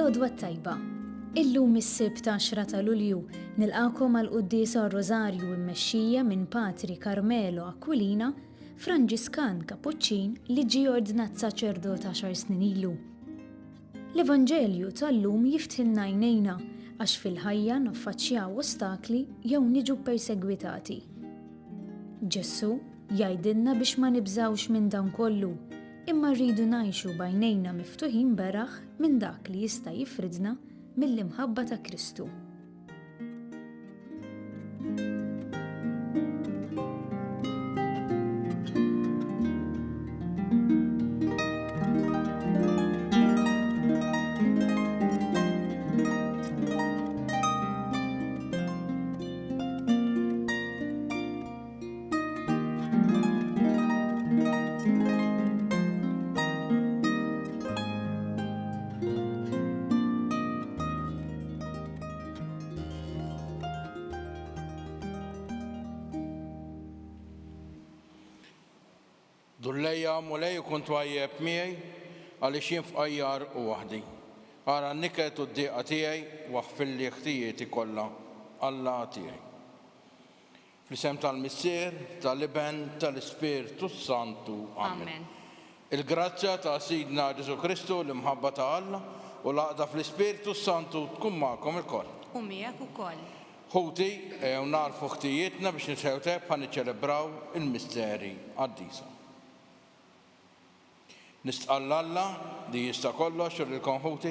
L-għodwa tajba. Illum is-sibt 10 ta' Lulju nilqakom għal Quddiesa Rużarju mmexxija minn Patri Carmelo Aquilina, Franġiskan Kapuċċin li ġie ordinat saċerdot 10 snin ilu. L-Evanġelju tal-lum jiftħilna għajnejna għax fil-ħajja naffaċċjaw ostakli jew niġu persegwitati. Ġessu jgħidilna biex ma nibżawx minn dan kollu, imma rridu ngħixu b'għajnejna miftuħin beraħ minn dak li jista' jifridna mill-imħabba ta' Kristu. Dullejja mulej u kont wajjeb miegħi għaliex jien f'qajjar u waħdi. Ara n-niket u d-dieqa tiegħi waħfilli ħtijieti kollha Alla tiegħi. Fl-isem tal-Missier, tal-Iben, tal-Ispirtu Santu. Amen. Il-grazzja ta' Sidna Ġesu Kristu l-imħabba ta' Alla u l-għaqda fl-Ispirtu Santu tkun magħkom ilkoll. U miegħek ukoll. Ħuti narfu ħtijietna biex nitħewteb ħa niċċelebraw il-misteri għad-disa. Nistqalla Alla li jista' kollox u l-konħuti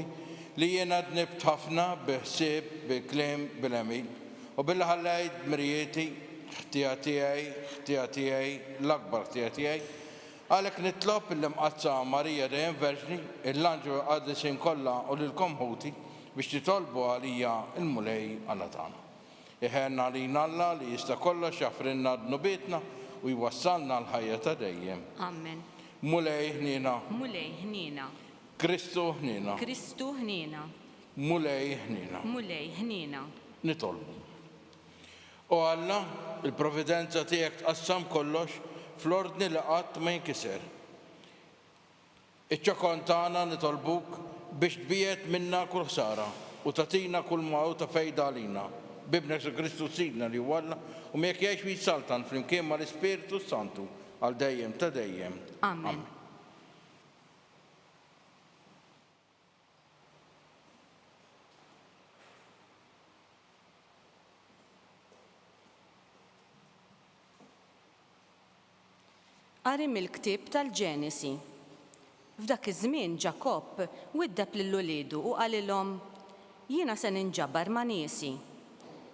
li jiena dnibt ħafna biħsieb, bil-kliem, bil-emil u billi ħallejt mirjieti ħtija tiegħi, l-akbar ħtija tiegħi, għalhekk nitlob il-imqazza Marija dejjem Verġni, il-Anġlu Qaddisin kollha u lil-konħuti biex titolbu għalija il-mulej Alla tagħna. Iħenna għalina Alla li jista' kollox jaffrinna dnubietna u jwassalna l-ħajja ta' dejjem. Amen. Mulej ħnina. Mulej ħnina. Kristu ħnina. Kristu ħnina. Mulej ħnina. Mulej ħnina. Nitolbu. U Alla, il-providenza tiegħek tqassam kollox fl-ordni li qatt ma jinkisser. Iċ-ċokon tagħna nitolbuk biex tbiet minna kull ħsara u tagħtina kull mawta fejda għalina. Bibnek Kristu Sidna li huwa u mek jgħix jitsaltan flimkien mal-Ispirtu Santu għal dejjem ta' dejjem. Amen. Qari mill-ktieb tal-Ġenesi. F'dak iż-żmien Ġakobb widdeb lill-uliedu u qalilhom: jiena se ninġabar ma' niesi.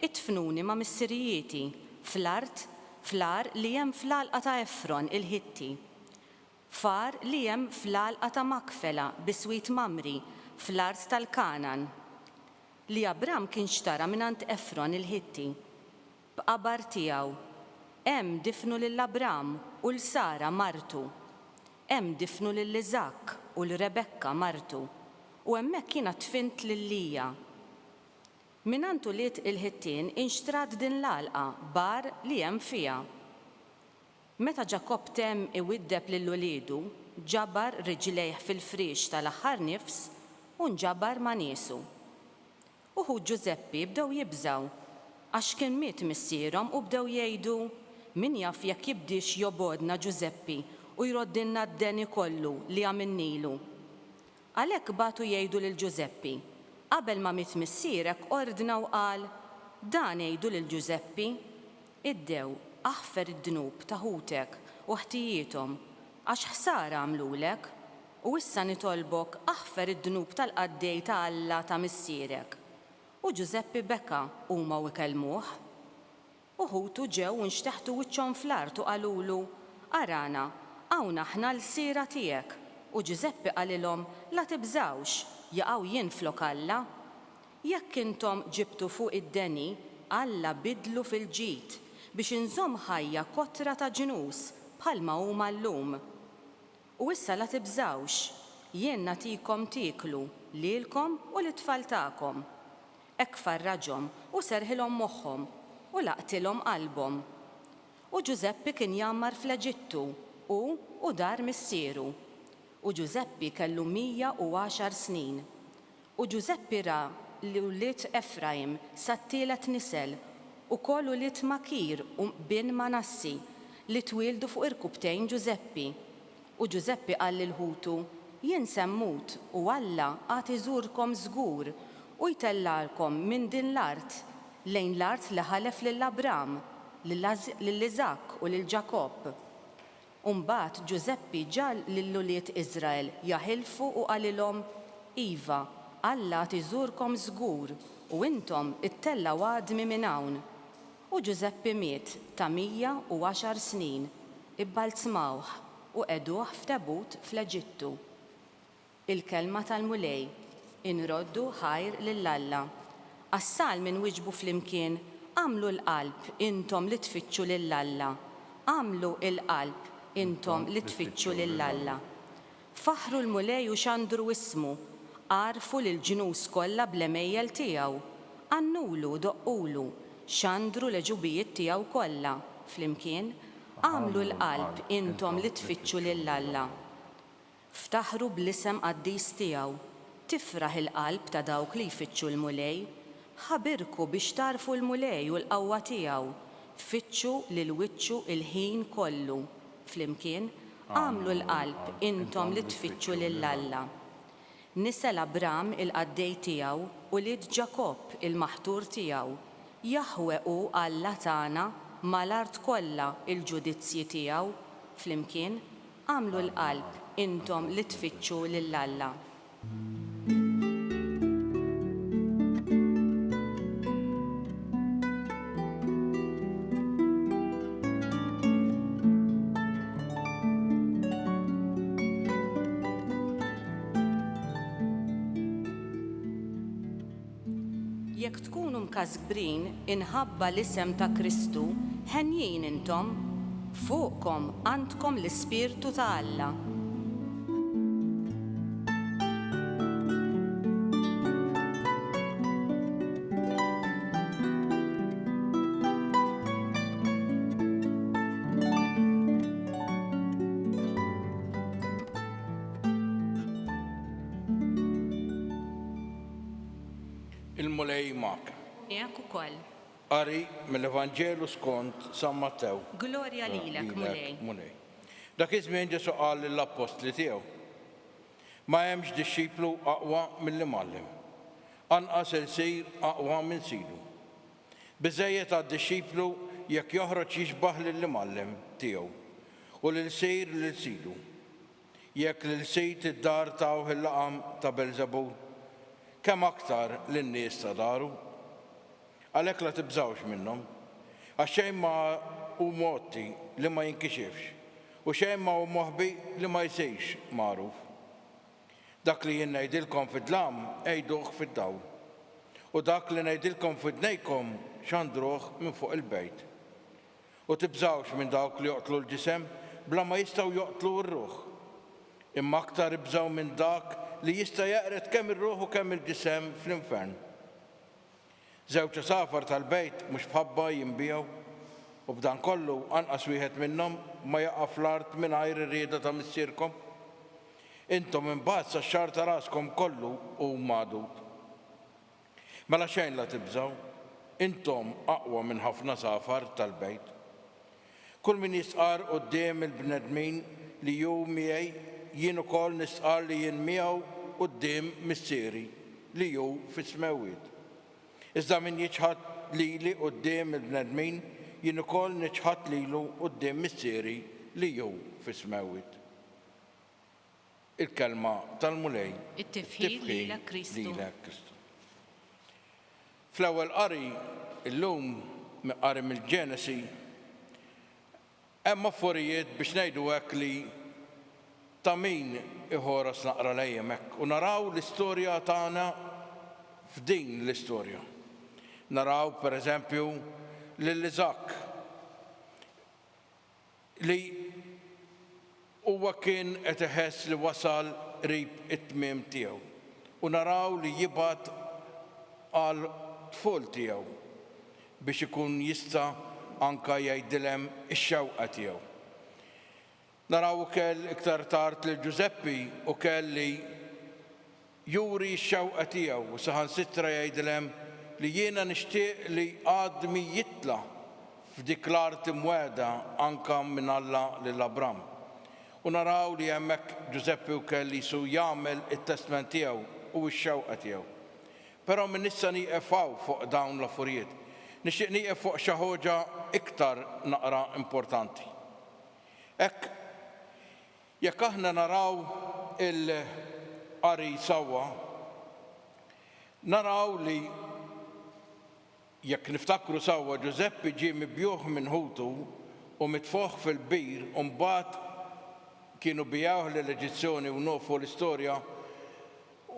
Itfnuni ma' missirijieti fl-ar li hemm fl-għalqa ta' Efron il-Ħitti, far li hemm fl-għalqa ta' Makfela biswit Mamri fl-art tal-Kanan, li Abram kien xtara minant Efron il-Ħitti. B'qabar tiegħu hemm difnu lil Abram u l-Sara martu, hemm difnu lil Iżak u l-Rebekka martu, u hemmhekk jiena tfint lil Lija. Minantu liet il-Ħittin inxtrat din l-għalqa bar li hemm fiha. Meta Ġakobb temm iwiddeb lill-uliedu, ġabar riġlejh fil-frix tal-aħħar nifs u nġabar ma' niesu. Uħud Ġuzeppi bdew jibżaw għax kien miet missierhom u bdew jgħidu: min jaf jekk jibdix jobodna Ġuzeppi u jroddilna d-deni kollu li għamilnilu. Għalhekk batu jgħidu lil Ġuzeppi: qabel ma miet missierek ordna u qal: dan jgħidu lil Ġuzeppi, iddew aħfer id-dnub ta' ħutek u ħtijiethom għax ħsara għamlulek, u issa nitolbok aħfer id-dnub tal-qaddej ta' Alla ta' missierek. U Ġuzeppi beka huma u kelmuh. Uħutu ġew u nxteħtu wiċċhom fl-art u qalulu: arana, hawn aħna l-sira tiegħek. U Ġuzeppi qalilhom: la tibżawx, jaqgħu jien flok Alla. Jekk intom ġibtu fuq id-deni, Alla bidlu fil-ġid biex inżomm ħajja kotra ta' ġnus bħalma huma llum. U issa la tibżawx, jien nagħtikom tieklu lilkom u l-tfal tagħkom. Hekk farraġhom u serħilhom moħħhom u laqtilhom qalbhom. U Ġuzeppi kien jammar fl-Eġittu u dar missieru. U Ġuzeppi kellu 110 snin. U Giuseppi ra li uliet Efraim sat-tielet nisel u koll uliet Makir u bin Manassi li twildu fuq irkubtejn Giuseppi. U Giuseppi qal lil-ħutu, jien semmut u Alla għad iżurkom żgur u jtellalkom minn din l-art lejn l-art li ħalef lill-Abram, lill-Iżak u lil-Ġakob. Mbagħad Giuseppi ġal lill-uliet Iżrael jaħilfu u qalilhom Iva, Alla għad iżurkom żgur u intom ittellaw għadmi minn hawn. U Giuseppi miet ta' 110 snin, ibbalzmawh u qeduh f'tabut fl-Eġittu. Il-kelma tal-mulej, inroddu ħajr lill-Alla. Assal minn wiġbu flimkien, għamlu l-qalb intom li tfittxu lill-Alla. Għamlu l-qalb intom li tfittxu lill-Alla. Faħru l-mulej u xandru ismu, għarfu l-ġnus kollha bl-emejjel tiegħu. Għannulu, doqqulu, xandru l-ġubijiet tiegħu kollha. Flimkien, għamlu l-qalb intom li tfittxu lill-Alla. Ftaħru bl-isem qaddis tiegħu, tifraħ il-qalb ta' dawk li jfittxu l-mulej, ħabirku biex tarfu l-mulej u l-qawwa tiegħu, fitxu lil wiċċu il-ħin kollu. Flimkien, għamlu l-qalb intom li tfittxu lill-Alla. Nisel Abram il-qaddej tiegħu u lied Ġakob il-maħtur tiegħu, jaħwequ Alla tagħna mal-art kollha il-ġudizzji tiegħu. Flimkien, għamlu l-qalb intom li tfittxu lill-Alla. Jekk tkunu mkasbrin inħabba l-isem ta' Kristu, ħenjin intom, fuqkom għandkom l-Ispirtu ta' Alla. Il-mulej mak. Jekk ukoll. Qari mill-Evanġelu skont San Mattew. Glorja lilek, mulej. Dak iż-żmien Ġesu qal lill-apostli tiegħu: Ma hemmx dixxiplu aqwa mill-imgħallem, anqas isir aqwa minn sidu. Biżżejjed għad-dixxiplu jekk joħroġ jixbaħ lill-imgħallem tiegħu u lil sir lil sidu. Jekk lil sit id-dar tagħu il-laqam ta' Belżebul, kemm aktar lin-nies ta' daru. Għalhekk la tibżawx minnhom, għax xejn ma hu motti li ma jinkixifx u xejn ma hu moħbi li ma jsirx magħruf. Dak li jien ngħidilkom fid-dlam għejduh fid-dawl u dak li ngħidilkom f'idnejkom xandruh minn fuq il-bejt. U tibżawx minn dawk li joqtlu l-ġisem bla ma jistgħu joqtlu r-ruħ. Imma aktar ibżaw minn dak li jista' jaqret kemm ir-ruħ u kemm il-ġisem fl-infern. Żewġ safar tal-bejt mhux bħabba jinbiegħu u b'dan kollu anqas wieħed minnhom ma jaqa' fl-art mingħajr ir-rieda ta' missierkom. Intom imbagħad sax-xahar ta' raskom kollu hu magħdud. Mela xejn la tibżgħu, intom aqwa minn ħafna safar tal-bejt. Kull min jisqar quddiem il-bnedmin li hu miegħi, jien ukoll nisqar li jien miegħu quddiem missieri li hu fis-smewwiet. Iżda min jiġħad lili quddiem il-bnedmin, jien ukoll niġħad lilu quddiem missieri li hu fis-smewwiet. Il-kelma tal-mulej. It-tifħil lilek Kristu. Fl-ewwel qari illum qari mill-Ġenesi hemm affarijiet biex ngħidu hekk li ta' min iħoros naqra lejjem hekk u naraw l-istorja tagħna f'din l-istorja. Naraw pereżempju lil-Iżak li huwa kien qed iħess li wasal qrib it-tmiem tiegħu u naraw li jibgħat għal tful tiegħu biex ikun jista' anke jgħidilhem ix-xewqa tiegħu. Naraw ukoll iktar tard lil Giuseppi ukoll li juri x-xewqa tiegħu u saħansitra jgħidilhem li jiena nixtieq li għadmi jitla' f'dik l-art imweda anka minn Alla lil Abram. U naraw li hemmhekk Giuseppe wkoll jisu jagħmel it-testament tiegħu u x-xewqa tiegħu. Però minn issa nieqef fuq dawn l-affarijiet. Nixtieq nieqef fuq xi ħaġa iktar naqra importanti. Hekk jekk aħna naraw il-qari sewwa, naraw li jekk niftakru sewwa Giuseppe ġie mibjuħ minn ħutu u mitfoħ fil-bir u mbagħad kienu bijawh l-Eġizzjoni u nofu l-istorja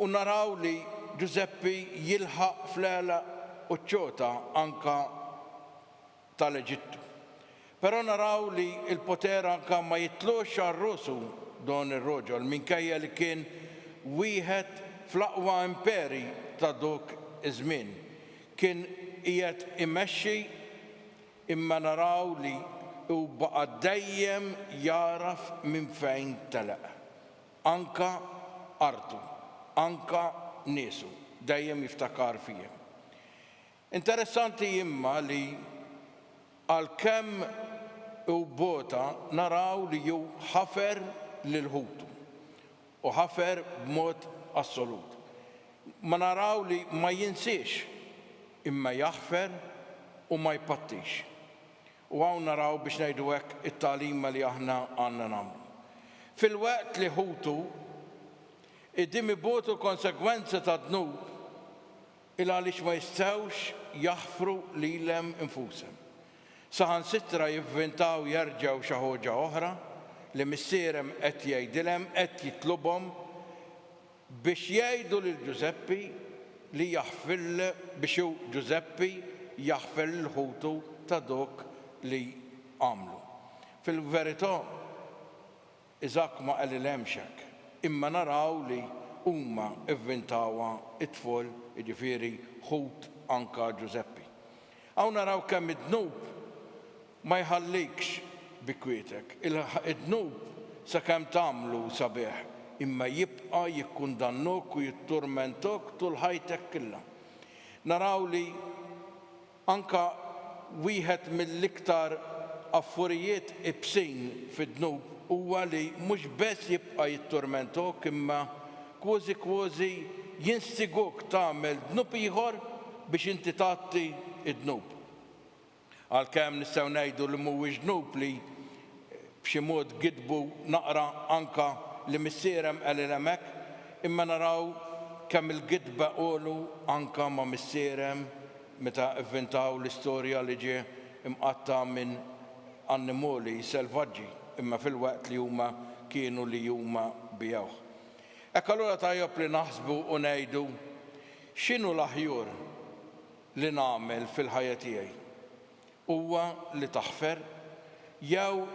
u naraw li Giuseppe jilħaq fl-għela u ċota anka tal-Eġittu. Però naraw li il-poter anka ma jitlux għar-rosu don ir-roġol minkejja li kien wieħed fl-aqwa imperi ta' dak iż-żmien. Kien qiegħed imexxi imma naraw li u baqa' dejjem jaraf minn fejn telaq. Anka artu, anka niesu, dejjem jiftakar fihom. Interessanti imma li għalkemm u bota naraw li ju ħafer lil ħutu u ħafer b'mod assolut. Ma naraw li ma jinsiex imma jaħfer u ma jpattix. U għaw naraw biex ngħidu hekk it-tagħlima li aħna għandna nagħmlu. Fil-waqt li ħutu id-dim ibotu konsekwenza ta' dnub il għaliex ma jistgħux jaħfru lilhem infushom. Saħansitra jivvintaw jerġgħu xi ħaġa oħra li missierem qed jgħidilhem qed jitlubhom biex jgħidu lil Giuseppe li jaħfil biex Giuseppe jaħfel l-ħutu ta' dok li għamlu. Fil-verità Iżak ma qalilhemx hekk, imma naraw li huma ivvintawa it-tfal jiġifieri ħut anka Giuseppe. Hawn naraw kemm id-dnub ma jħallikx bi kwietek. Id-dnub sakemm tagħmlu sabiħ imma jibqa' jikkundannok u jitturmentok tul ħajtek kollha. Naraw li anka wieħed mill-iktar affarijiet ibsin fid-dnub huwa li mhux biss jibqa' jitturmentok imma kważi jinstiguk tagħmel dnub ieħor biex inti tagħti id-dnub. Għalkemm nistgħu ngħidu li mhuwiex dnub li b'xi mod gidbu naqra anka li missierem qalilhem hekk, imma naraw kemm il-gidba qolu anka ma' missierem meta ivvintaw l-istorja li ġie imqatta minn annimoli selvaġġi imma fil-waqt li huma kienu li huma bijawh. Hekk allura tajjeb li naħsbu u ngħidu x'inhu l-aħjur li nagħmel fil-ħajja tiegħi? Huwa li taħfer jew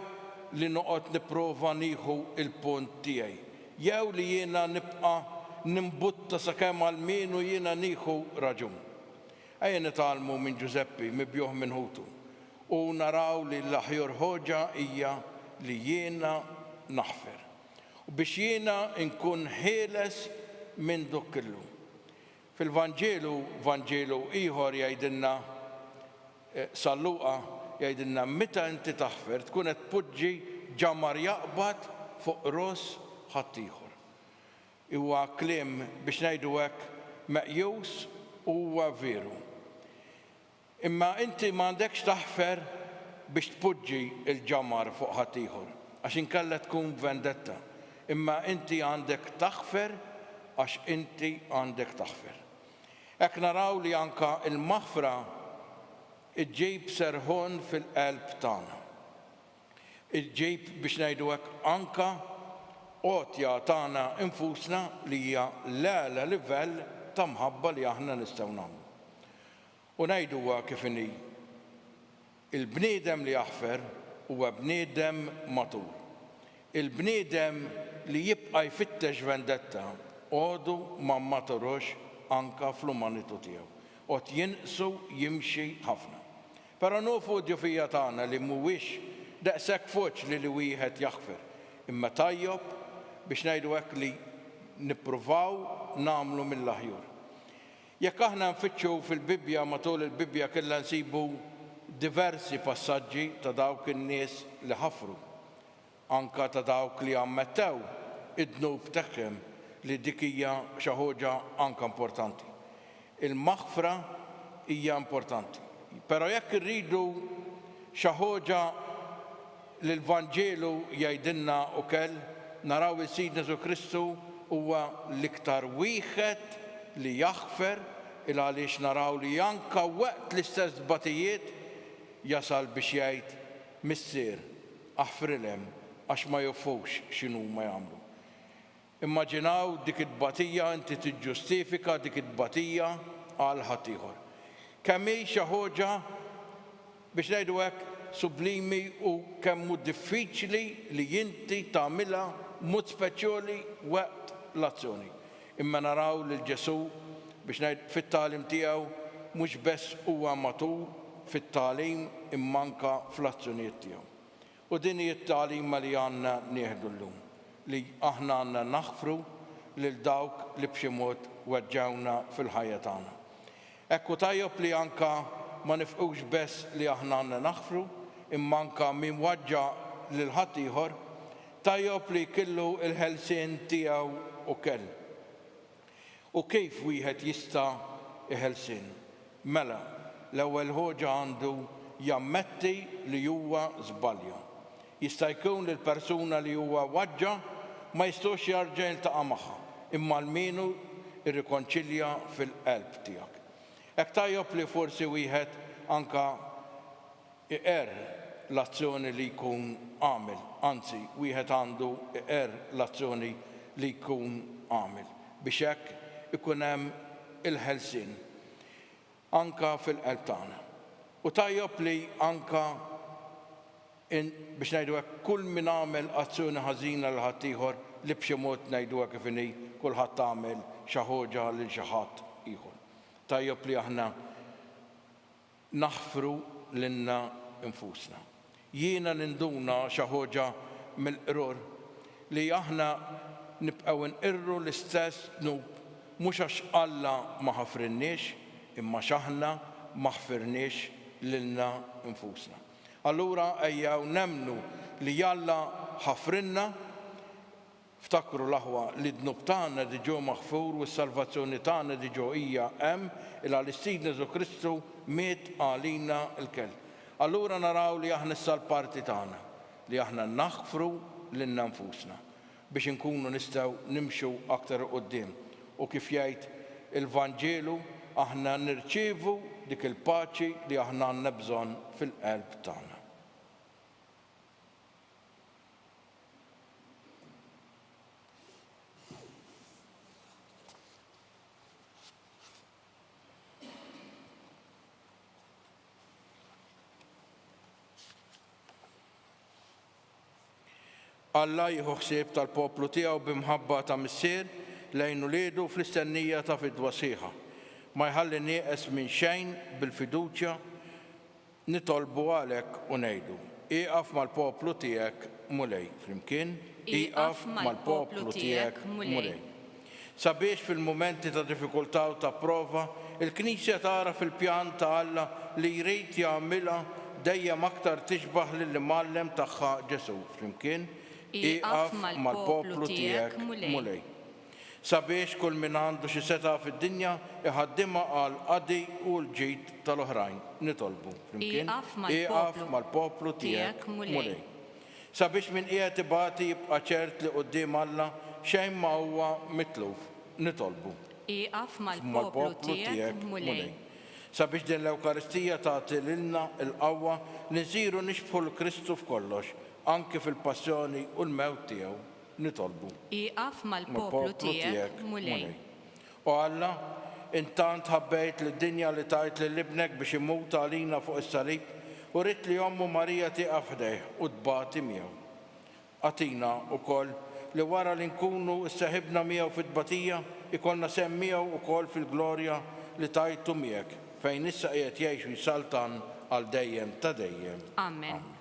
li noqgħod nipprova nieħu il-punt tiegħi, jew li jiena nibqa' nimbutta sakemm għal min u jiena nieħu raġun. Ejja nitgħallmu minn Giuseppe mibjuħ minn ħutu u naraw li l-aħjar ħoġa hija li jiena naħfer. U biex jiena nkun ħieles minn dak kollu. Fil-Vanġelu ieħor jgħidilna Salluqa jgħidilna meta inti taħfer tkun qed tpoġġi ġamar jaqbad fuq ros ħadd ieħor. Huwa kliem biex ngħidu hekk meqjus huwa veru. Imma inti m'għandekx taħfer biex tpoġġi l-ġamar fuq ħadd ieħor għax inkella tkun vendetta. Imma inti għandek taħfer għax inti għandek taħfer. Hekk naraw li anka il-maħfra iġġib serħon fil-qalb tagħna. Iġġib biex ngħidu hekk anka qotja tagħna infusna li hija l-għala livell ta' mħabba li aħna nistgħu nagħmlu. U ngħiduha kif inhi. Il-bniedem li jaħfer huwa bniedem matur. Il-bniedem li jibqa' jfittex vendetta għodu ma maturux anka fl-umanitu tiegħu. Qed jinqsu jimxi ħafna. Però nufu d-ġufija tagħna li mhuwiex daqshekk foċli li wieħed jaħfer, imma tajjob biex ngħidu hekk li nippruvaw nagħmlu mill-aħjar. Jekk aħna nfittxu fil-Bibja matul il-Bibja kellha nsibu diversi passaġġi ta' dawk in-nies li ħafru, anka ta' dawk li ammettew id-dnub tagħhom li dik hija xi ħaġa anke importanti. Il-maħfra hija importanti, però jekk irridu xi ħaġa li l-Vanġelu jgħidilna ukoll naraw is-Sid Ġesu Kristu huwa l-iktar wieħed li jaħfer il għaliex naraw li anke waqt l-istess batijiet jasal biex jgħid missier aħfrilhem għax ma jafux x'inhu ma jagħmlu. Immaġinaw dik it-tbatija inti tiġġustifika dik it-tbatija għal ħadd ieħor. Kemm hi xi ħaġa biex ngħidu hekk sublimi u kemm hu diffiċli li inti tagħmilha mod speċjali waqt l-azzjoni. Imma naraw lil Ġesu biex ngħid fit-tagħlim tiegħu mhux biss huwa matul fit-tagħlim imma anke fl-azzjonijiet tiegħu. U din hi t-tagħlima li għandna nieħdu llum, li aħna għandna naħfru lil dawk li b'xi mod weġġawna fil-ħajja tagħna. Ekku tajjeb li anke ma nifqux biss li aħna għandna naħfru, imma anke min waġġa' lil ħadd ieħor tajjeb li jkellu l-ħelsien tiegħu ukoll. U kif wieħed jista' iħelsien? Mela, l-ewwel ħaġa għandu jammetti li huwa żbalja. Jista' jkun li l-persuna li huwa waġġa' ma jistgħux jarġa' jiltaqa' magħha, imma almenu irrikonċilja fil-qalb tiegħek. Hekk tajjeb li forsi wieħed anke iqer l-azzjoni li jkun għamel, anzi wieħed għandu iqer l-azzjoni li jkun għamel biex hekk ikun hemm il-ħelsien anke fil-qalb tagħna. U tajjeb li anke biex ngħidu hekk kull min għamel azzjoni ħażina l ħadd ieħor li b'xi mod ngħiduha kif inhi kulħadd tagħmel xi ħaġa lil xi ħadd ieħor. Tajjeb li aħna naħfru lilna infusna. Jiena ninduna xi ħaġa mill-qrur li aħna nibqgħu nqirru l-istess dnub mhux għax Alla ma ħafrinniex imma x'aħna ma ħfirniex lilna infusna. Allura ejjew nemmnu li Alla ħafrinna, ftakru l-aħwa li d-dnub tagħna diġà maħfur u s-salvazzjoni tagħna diġà hija hemm il għal is-Sid Ġesu Kristu miet għalina l-kell. Allura naraw li aħna issa l-parti tagħna li aħna naħfru lilna nfusna biex inkunu nistgħu nimxu aktar quddiem u kif jgħid il-Vanġelu aħna nirċievu dik il-paċi li aħna għandna bżonn fil-qalb tagħna. Alla jieħu ħsieb tal-poplu tiegħu b'imħabba ta' missier lejn uliedu fl-istennija ta' fidwa sieħa. Ma jħalli nieqes minn xejn bil-fiduċja nitolbu għalhekk u ngħidu ieqaf mal-poplu tiegħek mulej. Flimkien ieqaf mal-poplu tiegħek mulej. Sabiex fil-mumenti ta' diffikultà u ta' prova il-Knisja tara fil-pjan ta' Alla li jrid jagħmilha dejjem aktar tixbaħ lill-imgħallem tagħha Ġesu. Flimkien ieqaf mal-poplu tiegħek mulej. Sabiex kull min għandu xi seta' fid-dinja iħaddimha għal qadi u l-ġid tal-oħrajn. Nitolbu. Flimkien ieqaf mal-poplu tiegħek mulej. Sabiex min qiegħed ibati jibqa' ċert li quddiem Alla xejn ma huwa mitluf. Nitolbu. Ieqaf mal-poplu tiegħek mulej. Sabiex din l-Ewkaristija tagħti lilna l-qawwa li nsiru nixbħu l-Kristu f'kollox, anke fil-passjoni u l-mewt tiegħu. Nitolbu. Ieqaf mal-poplu tiegħek mulej. U Alla, intant ħabbejt lid-dinja li tajt lill-ibnek biex imut għalina fuq is-salib u rid li Ommu Marija tieqaf ħdejh u tbati miegħu. Għatina wkoll li wara li nkunu isseħibna miegħu fit-tbatija ikollna sehem miegħu wkoll fil-glorja li tajtu miegħek fejn issa qiegħed jgħix jisaltan għal dejjem ta' dejjem. Amen.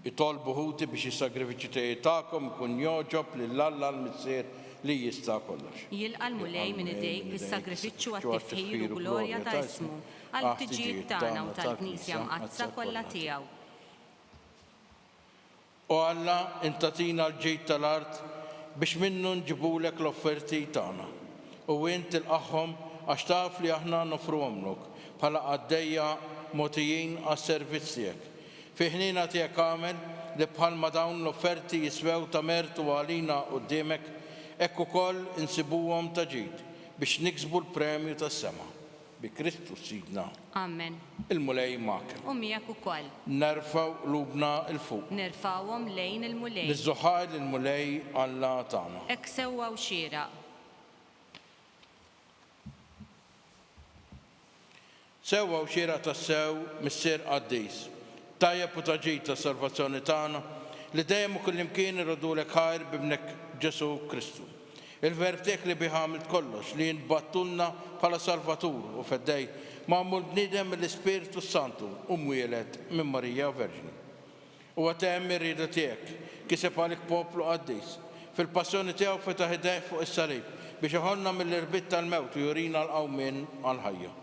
jitolbu ħuti biex is-sagrifiċi tagħkom ikun joġob lill-Alla l-Missier li jista' kollox. Jilqa' l-mulej minn idejk is-sagrifiċċju għat-tifħir u glorja ta' ismu għal ħtiġijiet tagħna u tal-Knisja mqazza kollha tiegħu. U Alla intatina l-ġid tal-art biex minnu nġibulek l-offerti tagħna. U int tilqahom għax taf li aħna nofruhomlok bħala għaddejja mogħtijin għas-servizz tiegħek. Fi ħnina tiegħek għamel li bħalma dawn l-offerti jiswew ta' mertu għalina quddiemek, hekk ukoll insibuhom ta' ġid biex niksbu l-premju tas-sema. Bi Kristus Sidna. Amen. Il-mulej magħkom. U miegħek ukoll. Nerfgħu qlubna il fuq. Nerfgħuhom lejn il-mulej. Niżżuħħar il-mulej Alla tagħna. Hekk sewwa u xieraq. Sewwa u xieraq tassew Missier Quddies. Tajjeb u ta' ġid tas-salvazzjoni tagħna li dejjem u kullimkien irrodulek ħajr b'ibnek Ġesu Kristu. Il-verb tiegħek li bih għamilt kollox li nbattulna bħala Salvatur u feddej magħmul bniedem mill-Ispiritu Santu u mwieled minn Marija Verġni. U għatem ir-rieda tiegħek kiseb għalik poplu Quddies. Fil-passjoni tiegħu fetaħ idejh fuq is-salib biex iħollna mill-irbit tal-mewt u jurina l-qawmien għall-ħajja.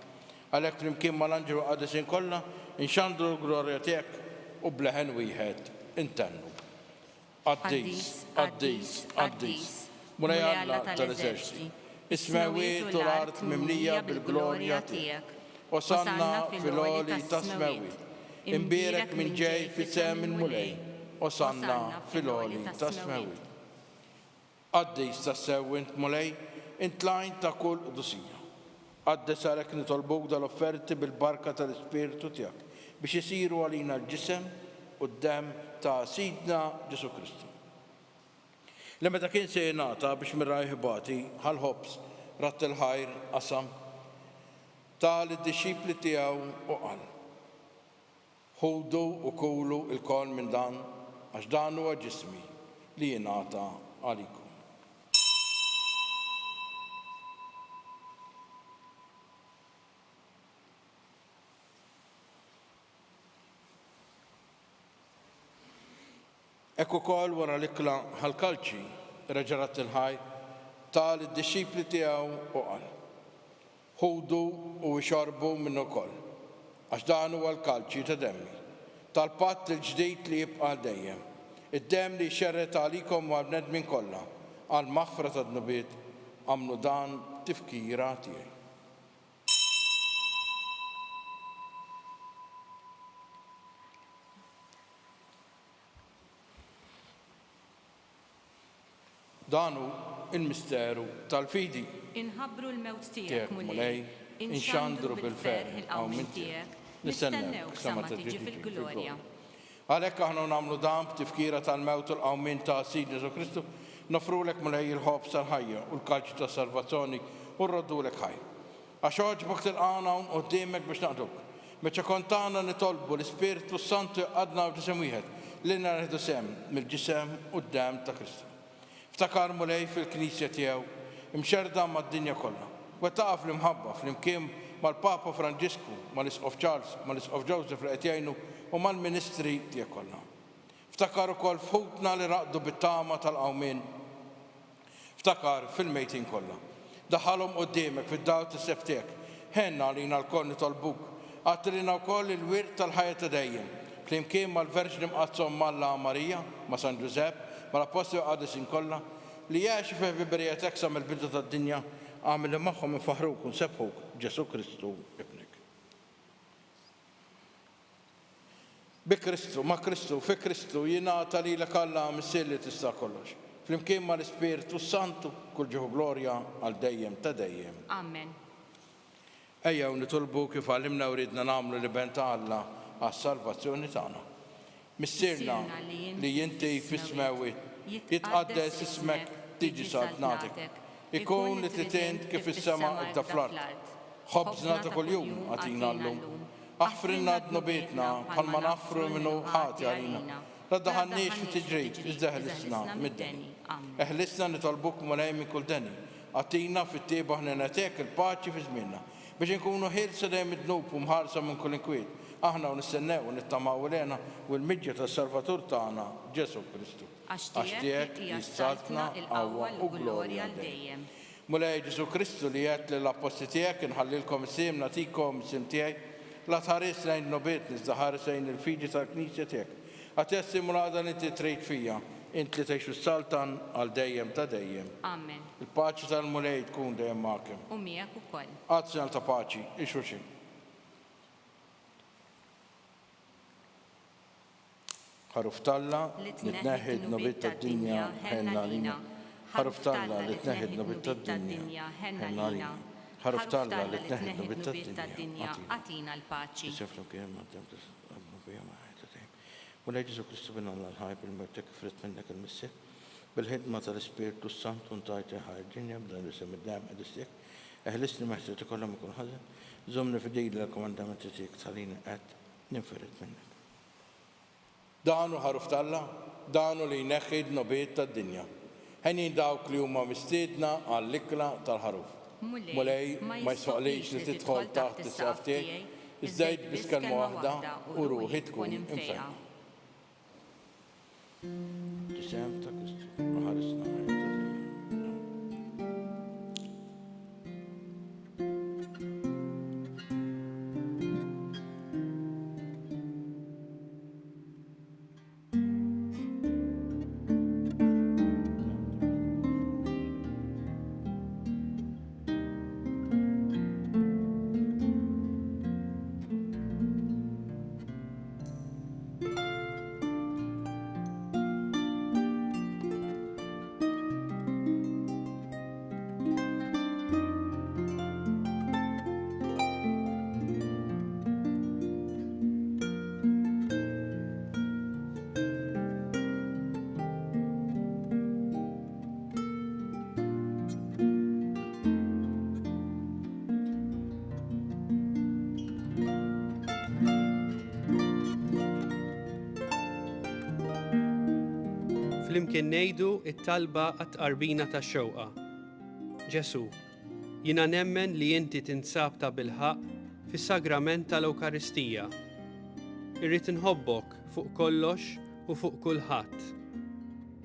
Għalhekk flimkien mal-anġelu qadisin kollha inxandru l-glorja tiegħek u bleħen wieħed intennu. Quddies, Quddies, Quddies, Mulej Alla tal-Eżerċiti, is-smawiet u l-art mimlija bil-glorja tiegħek. Osanna fil-għoli tas-smawiet, imbierek minn ġej fis-sem il-mulej. Osanna fil-għoli tas-smawiet. Quddies tassew int mulej, int lajn ta' kull qudusija. Quddies għalhekk nitolbuk dal-offerti bil-barka tal-Ispiritu tiegħek biex isiru għalina l-ġisem u d-dem ta' Sidna Ġesu Kristu. Li meta kien se jingħata biex mir-rajħibati ħal-ħobs ratt il-ħajr qasam tal id-dixxipli tiegħu u qal: ħudu u kulu l-kol minn dan għax dan huwa ġismi li jingħata għalikom. Ekku ukoll wara l-ikla ħal-kalċi reġarat il-ħaj tal id-dixxipli tiegħu u qal: ħudu u xorbu minnu ukoll għax dan huwa l-kalċi ta' demmi tal-patt il-ġdid li jibqa' dejjem, id-demm li jxerret għalikom u għal-bnedmin kollha għal maħfra tad-nubiet għamlu dan tifkira tiegħi. Danu il-misteru tal-fidi. Inħabbru l-mewt tiegħek mulej, inxandru bil-ferħ il-qawmin tiegħek. Nistennewk sa ma tiġi fil-glorja. Għalhekk aħna nagħmlu dan b'tifkira tal-mewt u l-qawmin ta' Sidna Ġesu Kristu, nofrulek mulej il-ħobs tal-ħajja u l-kalċi tas-salvazzjoni u rroddulek ħajja. Għax oġbok tilqana hawn quddiemek biex naqduk. Meċa kontana nitolbu l-Ispiritu Santu jqadna f'ġisem wieħed li narħdu sem mill-ġisem u d-dem ta' Kristu. Ftakar mulej fil-Knisja tiegħu imxerda mad-dinja kollha. Wettaqa fl-imħabba flimkien mal-Papa Franġisku, mal-Isqof Charles, mal-Isqof Joseph li qed jgħinu u mal-Ministri tiegħek kollha. Ftakar ukoll f'ħutna li raqdu bit-tama tal-qawmien. Ftakar fil-mejtin kollha. Daħħalhom quddiemek fid-dawl tas-seb tiegħek. Ħenna għalina l-koll nitolbuk. Għattilina wkoll il-wirt tal-ħajja ta' dejjem. Flimkien mal-Verġni mqazzhom Malla Marija, ma' San Giuseppe, mal-Apostoli Qudiesin kollha li jgħixu fil-biberija teksa mill-bidu tad-dinja għamil magħhom infaħruk u nsebħuk Ġesu Kristu ibnek. Bi Kristu, ma' Kristu, fi Kristu jingħata lilek Alla missier li tista' kollox. Flimkien mal-Ispiritu Santu kull ġieħu glorja għal dejjem ta' dejjem. Amen. Ejjew nitolbu kif għallimna u ridna nagħmlu li ben ta' Alla għas-salvazzjoni tagħna. Missierna li jinti fis-smawiet jitqaddes ismek tiġi saltnatek. Ikun li titint kif is-sema qibda fl-ard. Ħobżna ta' kuljum għatina llum. Aħfrinna d-nubietna bħalma naħfru minnu ħati għalina. La daħannix fi tiġrid iżda eħlisna mid-deni. Eħlisna nitolbuk mulej minn kull deni. Għatina fit-tieba ħnenetek il-paċi fi żmienna biex inkunu ħilsa dejjem id-dnub u mħarsa minn kull inkwiet. aħna u nistennew u nittamaw lena u l-midja tas-Salvatur tagħna Ġesu Kristu. Għax tiegħek hija saltna il-qawwa u glorja għal dejjem. Mulej Ġesu Kristu li jgħid lill-apposti tiegħek inħallilkom is-sim nagħtikom is-sim tiegħi la tħares lejn nobiet iżda ħares lejn il-fidi tal-Knisja tiegħek. Għatessi mulada li inti trid fija, inti li tgħixu s-saltan għal dejjem ta' dejjem. Amen. Il-paċi tal-mulej tkun dejjem magħkom. U miegħek ukoll. Għad ta' paċi, ixuxin. ħaruf talla li tneħħid nobiet tad-dinja ħenna lina. ħaruf talla li tneħħid nobiet tad-dinja ħenna lina. ħaruf talla li tneħħid nobiet tad-dinja għatina l-paċi. Mulej Ġesu Kristu bin Alla l-ħaj bil-mertek frit minnek il-missi bil-ħidma tal-Ispiritu Sant untajt ħarġinja b'dan l-isem id-dam id-istik eħlisni meħtet ikollhom ikun ħażen żomni fidejli l-komandamenti tiegħek tal-lina qed ninfered minnek. Danu ħaruf talla, danu li jneħħid nobiet tad-dinja. Ħenin dawk li huma mistiedna għall-ikla tal-ħaruf. Mulej ma jisfaqlix li tidħol taħt is-saf tiegħi, iżdejt biskelma waħda u ruħi tkun infejqa. Ġisem ta' Kristu, ħarisna Flimkien ngħidu t-talba għat-tqarbina tax-xewqa. Ġesu, jiena nemmen li inti tinsab ta' bilħaq fis-sagrament tal-Ewkaristija. Irrid inħobbok fuq kollox u fuq kulħadd.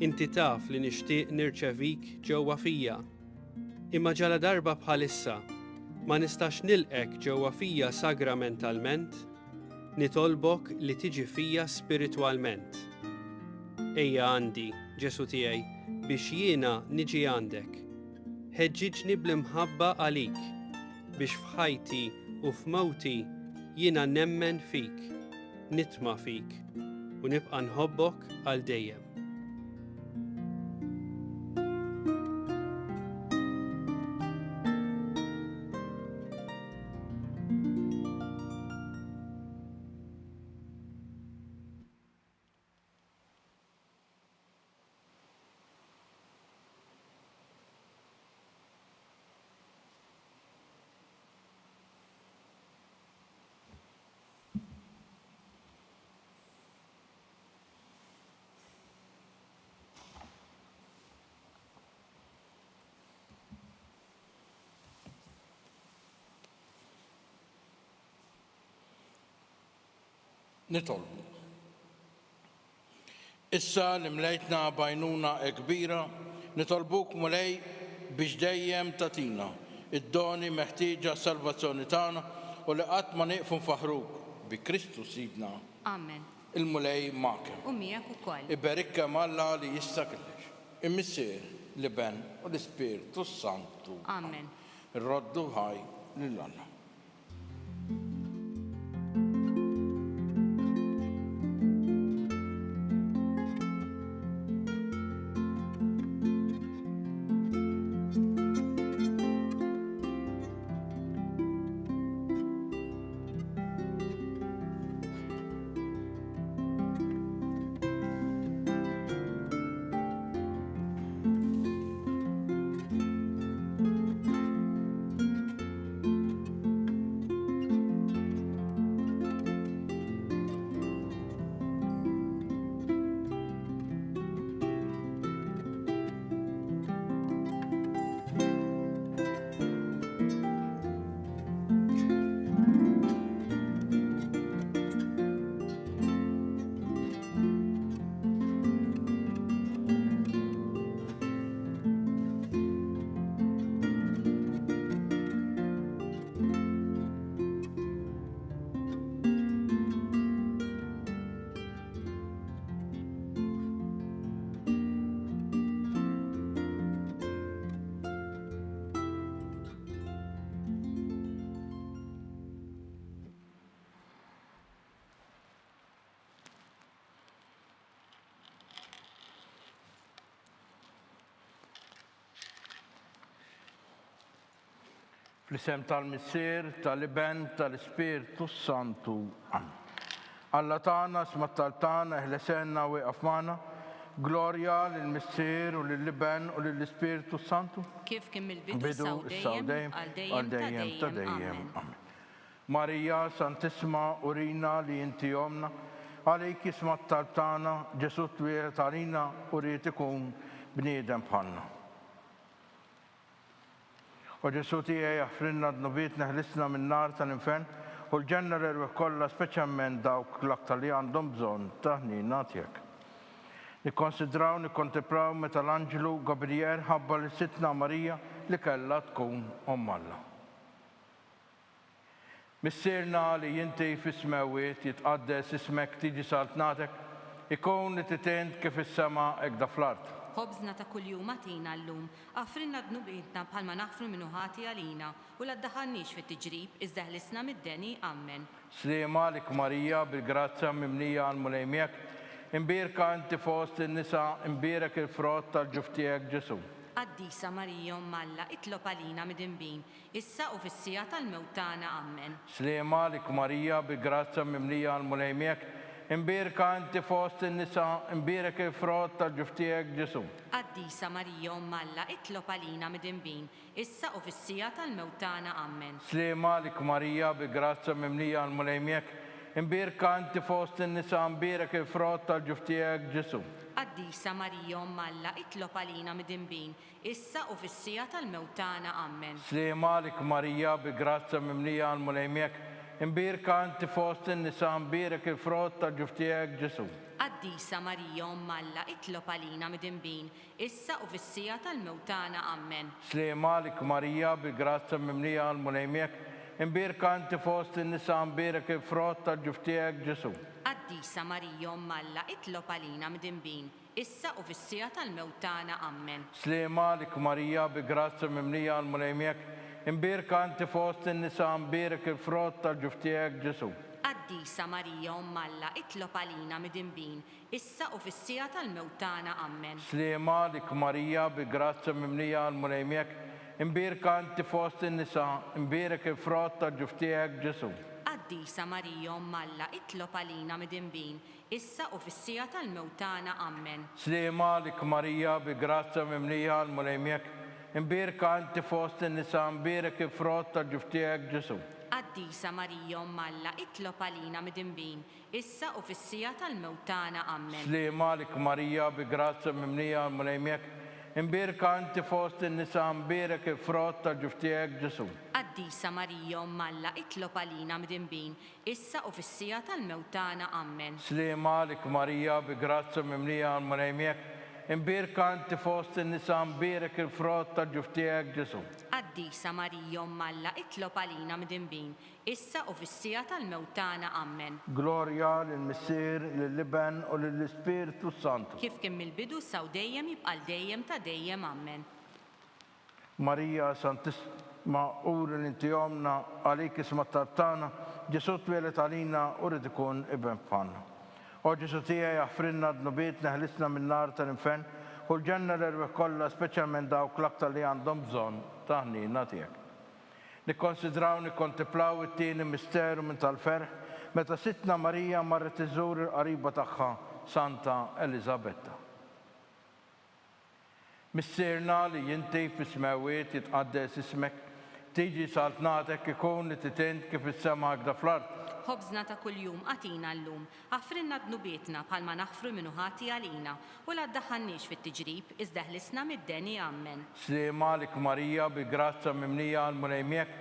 Inti taf li nixtieq nirċevik ġewwa fija. Imma ġala darba bħalissa ma nistax nilqek ġewwa fija sagramentalment, nitolbok li tiġi fija spiritwalment. Ejja għandi, Ġesu tiegħi, biex jiena niġi għandek. Ħeġġiġni bl-imħabba għalik, biex f'ħajti u f'mewti jiena nemmen fik, nitma' fik, u nibqa' nħobbok għal dejjem. Nitolbu. Issa li mlejtna bajnuna kbira, nitolbuk mulej biex dejjem tatina id-doni meħtieġa salvazzjoni tagħna u li qatt ma nieqfu nfaħruk bi Kristu Sidna. Amen. Il-mulej magħkom. U miegħek ukoll. Iberikkem Alla li jista' kellex. Immissier li ben u l-Ispirtu Santu. Amen. Irroddu ħaj lil Alla. Fl-isem tal-Missier, tal-Iben, tal-Ispirtu Santu. Alla tagħna sma tal-tagħna ħlesenna u qafmana. Glorja lill-Missier u lill-Iben u lill-Ispirtu Santu. Kif kien mill-bidu saw-dejjem għal dejjem ta' dejjem. Amen. Marija Santissima urina li inti jomna, għalik isma tal-tagħna Ġesu twieled għalina u rrid ikun bniedem bħalna. U Ġesu tiegħi jaħfrilna d-nubiet neħlisna min-nar tal-infern u l-ġenna l-erweħ kollha speċjalment dawk l-aktar li għandhom bżonn ta' ħnina tiegħek. Nikkonsidraw, nikkontemplaw meta l-Anġelu Gabriel ħabba li sitna Marija li kellha tkun omm Alla. Missierna li jinti fis-smewiet jitqaddes ismek tiġi saltnatek, ikun li titent kif is-sema ekda fl-art. Ħobżna ta' kuljum atina llum, għafrinna d-nubietna bħalma naħfru minnu ħati għalina u la ddaħħalniex fit-tiġrib iżda ħlisna mid-deni, Amen. Sliema lik Marija bil-grazza mimlija għal-mulejmiek, imbirka inti fost in-nisa, imbirek il-frott tal-ġuftijek Ġesu. Quddiesa Marija Omm Alla, itlob għalina mid-inbin, issa u fis-sija tal-mewtana, Amen. Sliema lik Marija bil-grazza mimlija għal-mulejmiek, imbirka inti fost in-nisa, imbirek il-frott tal-ġuftijek Ġesu. Quddiesa Marija Omm Alla, itlob għalina mid-inbin, issa u fis-sija tal-mewtana, Amen. Sliema lik Marija bil-grazza mimlija għal-mulejmiek, imbirka inti fost in-nisa, imbirek il-frott tal-ġuftijek Ġesu. Quddiesa Marija Omm Alla, itlob għalina mid-inbin, issa u fis-sija tal-mewtana, Amen. Sliema lik Marija bil-grazza mimlija għal-mulejmiek, imbirka inti fost in-nisa, imbirek il-frott tal-ġuftijek Ġesu. Quddiesa Marija Omm Alla, itlob għalina mid-inbin, issa u fis-sija tal-mewtana, Amen. Sliema lik Marija bil-grazza mimlija għal-mulejmiek, imbirka inti fost in-nisa, imbirek il-frott tal-ġuftijek Ġesu. Quddiesa Marija Omm Alla, itlob għalina mid-inbin, issa u fis-sija tal-mewtana, Amen. Sliema lik Marija bil-grazza mimlija għal-mulejmiek, imbirka inti fost in-nisa, imbirek il-frott tal-ġuftijek Ġesu. Quddiesa Marija Omm Alla, itlob għalina mid-inbin, issa u fis-sija tal-mewtana, Amen. Sliema lik Marija bil-grazza mimlija għal-mulejmiek, imbirka inti fost in-nisa, imbirek il-frott tal-ġuftijek Ġesu. Quddiesa Marija Omm Alla, itlob għalina mid-inbin, issa u fis-sija tal-mewtana, Amen. Sliema lik Marija bil-grazza mimlija għal-mulejmiek, imbirka inti fost in-nisa, imbirek il-frott tal-ġuftijek Ġesu. Quddiesa Marija Omm Alla, itlob għalina mid-inbin, issa u fis-sija tal-mewtana, Amen. Sliema lik Marija bil-grazza mimlija għal-mulejmiek, imbirka inti fost in-nisa, imbirek il-frott tal-ġuftijek Ġesu. Quddiesa Marija Omm Alla, itlob għalina mid-inbin, issa u fis-sija tal-mewtana, Amen. Sliema lik Marija bil-grazza mimlija għal-mulejmiek, imbirka inti fost in-nisa, imbirek il-frott tal-ġuftijek Ġesu. Quddiesa Marija Omm Alla, itlob għalina mid-inbin, issa u fis-sija tal-mewtana, Amen. Glorja lill-Missier, lill-Iben u lill-Ispirtu Santu. Kif kien mill-bidu saw dejjem jibqal dejjem ta' dejjem, Amen. Marija Santissima uri li inti jomna, għalik isma tal-tagħna, Ġesu twieled għalina u rrid ikun iben bħalna. U Ġesu tiegħi jaħfrilna d-nubiet neħlisna min-nar tal-infern u l-ġenna l-erweħ kollha speċjalment dawk l-aktar li għandhom bżonn ta' ħnina tiegħek. Nikkonsidraw, nikkontemplaw it-tieni misteru minn tal-ferħ meta sitna Marija marret iżżur il-qariba tagħha Santa Elisabetta. Missierna li jinti fis-smewiet jitqaddes ismek, tiġi saltnatek ikun li titent kif is-sema ekda fl-art. Ħobżna ta' kuljum atina llum, għafrinna d-nubietna bħalma naħfru minnu ħati għalina u la ddaħħalniex fit-tiġrib iżda ħlisna mid-deni, Amen. Sliema lik Marija bil-grazza mimlija għal-mulejmiek,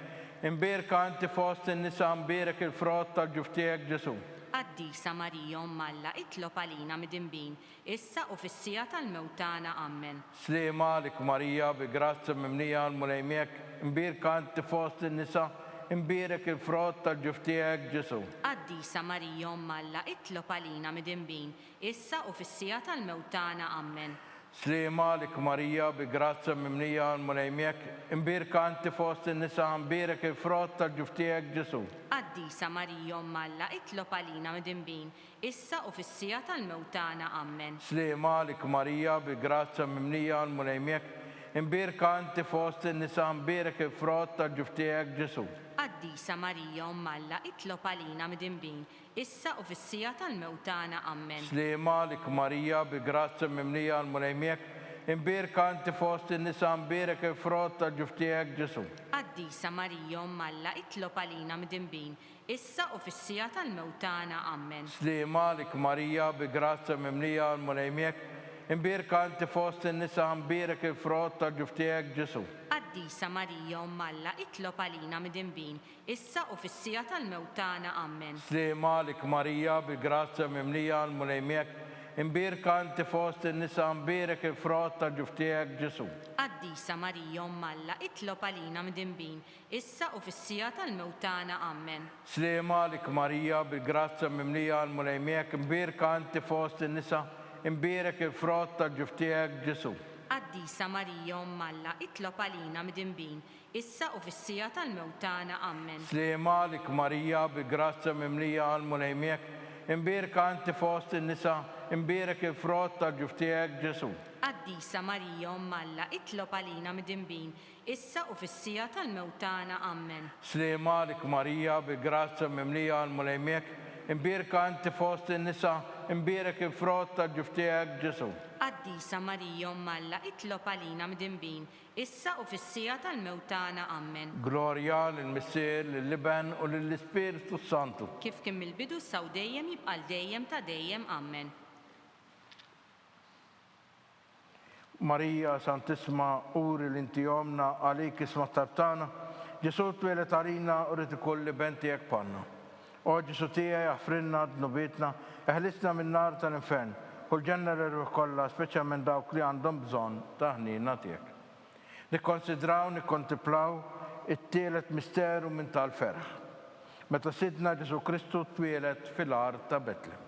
imbirka inti fost in-nisa, imbirek il-frott tal-ġuftijek Ġesu. Quddiesa Marija Omm Alla, itlob għalina mid-inbin, issa u fis-sija tal-mewtana, Amen. Sliema lik Marija bil-grazza mimlija għal-mulejmiek, imbirka inti fost in-nisa, imbirek il-frott tal-ġuftijek Ġesu. Quddiesa Marija Omm Alla, itlob għalina mid-inbin, issa u fis-sija tal-mewtana, Amen. Sliema lik Marija bil-grazza mimlija għal-mulejmiek, imbirka inti fost in-nisa, imbirek il-frott tal-ġuftijek Ġesu. Quddiesa Marija Omm Alla, itlob għalina mid-inbin, issa u fis-sija tal-mewtana, Amen. Sliema lik Marija bil-grazza mimlija għal-mulejmiek, imbirka inti fost in-nisa, imbierak il-frott tal-ġuf tiegħek Ġesu. Qaddisa Marija Umm Alla, itlob għalina midinbin, issa u fis-sija tal-mewtana. Amen. Slima lik Marija, bi grazza mimlija l-mulejmiek, imbirka inti fost in-nisa, imbierak il-frott tal-ġuf tiegħek Ġesu. Qaddisa Marija Umm Alla, itlob għalina midinbin, issa u fis-sija tal-mewtana. Amen. Slima lik Marija, bi grazza mimlija l-mulejmiek, imbirka inti fost in-nisa, imbierak il-frott tal-ġuf tiegħek Ġesu. Qaddisa Marija Umm Alla, itlob għalina midinbin, issa u fis-sija tal-mewtana. Amen. Slima lik Marija, bi grazza mimlija l-mulejmiek, imbirka inti fost in-nisa, imbierak il-frott tal-ġuf tiegħek Ġesu. Qaddisa Marija Umm Alla, itlob għalina midinbin, issa u fis-sija tal-mewtana. Amen. Slima lik Marija, bi grazza mimlija l-mulejmiek, imbirka inti fost in-nisa, imbierak il-frott tal-ġuf tiegħek Ġesu. Qaddisa Marija Umm Alla, itlob għalina midinbin, issa u fis-sija tal-mewtana. Amen. Slima lik Marija, bi grazza mimlija l-mulejmiek, imbirka inti fost in-nisa, imbierak il-frott tal-ġuf tiegħek Ġesu. Qaddisa Marija Umm Alla, itlob għalina midinbin, issa u fis-sija tal-mewtana. Amen. Slima lik Marija, bi grazza mimlija l-mulejmiek, imbirka inti fost in-nisa, imbierak il-frott tal-ġuf tiegħek Ġesu. Qaddisa Marija Umm Alla, itlob għalina midinbin, issa u fis-sija tal-mewtana. Amen. Glorja lill-Missier, lill-Liben u lill-Ispiritu Santu. Kif kien mill-bidu saw dejjem jibqal dejjem ta' dejjem. Amen. Marija Santisma, uri l-inti jomna, għalik isma tabtana, Ġesu twilet għalina u rrit ikoll liben tiegħek panna. O Ġesu tiegħi aħfrinna dnubitna, eħlisna minn nar tal-infern, kull ġenna l-irruħ kollha, speċjalment dawk li għandhom bżonn ta' ħnina tiegħek. Nikkonsidraw, nikkontemplaw it-tielet misteru minn tal-ferħ. Meta sidna Ġesu Kristu twilet fil-art ta' Betlem.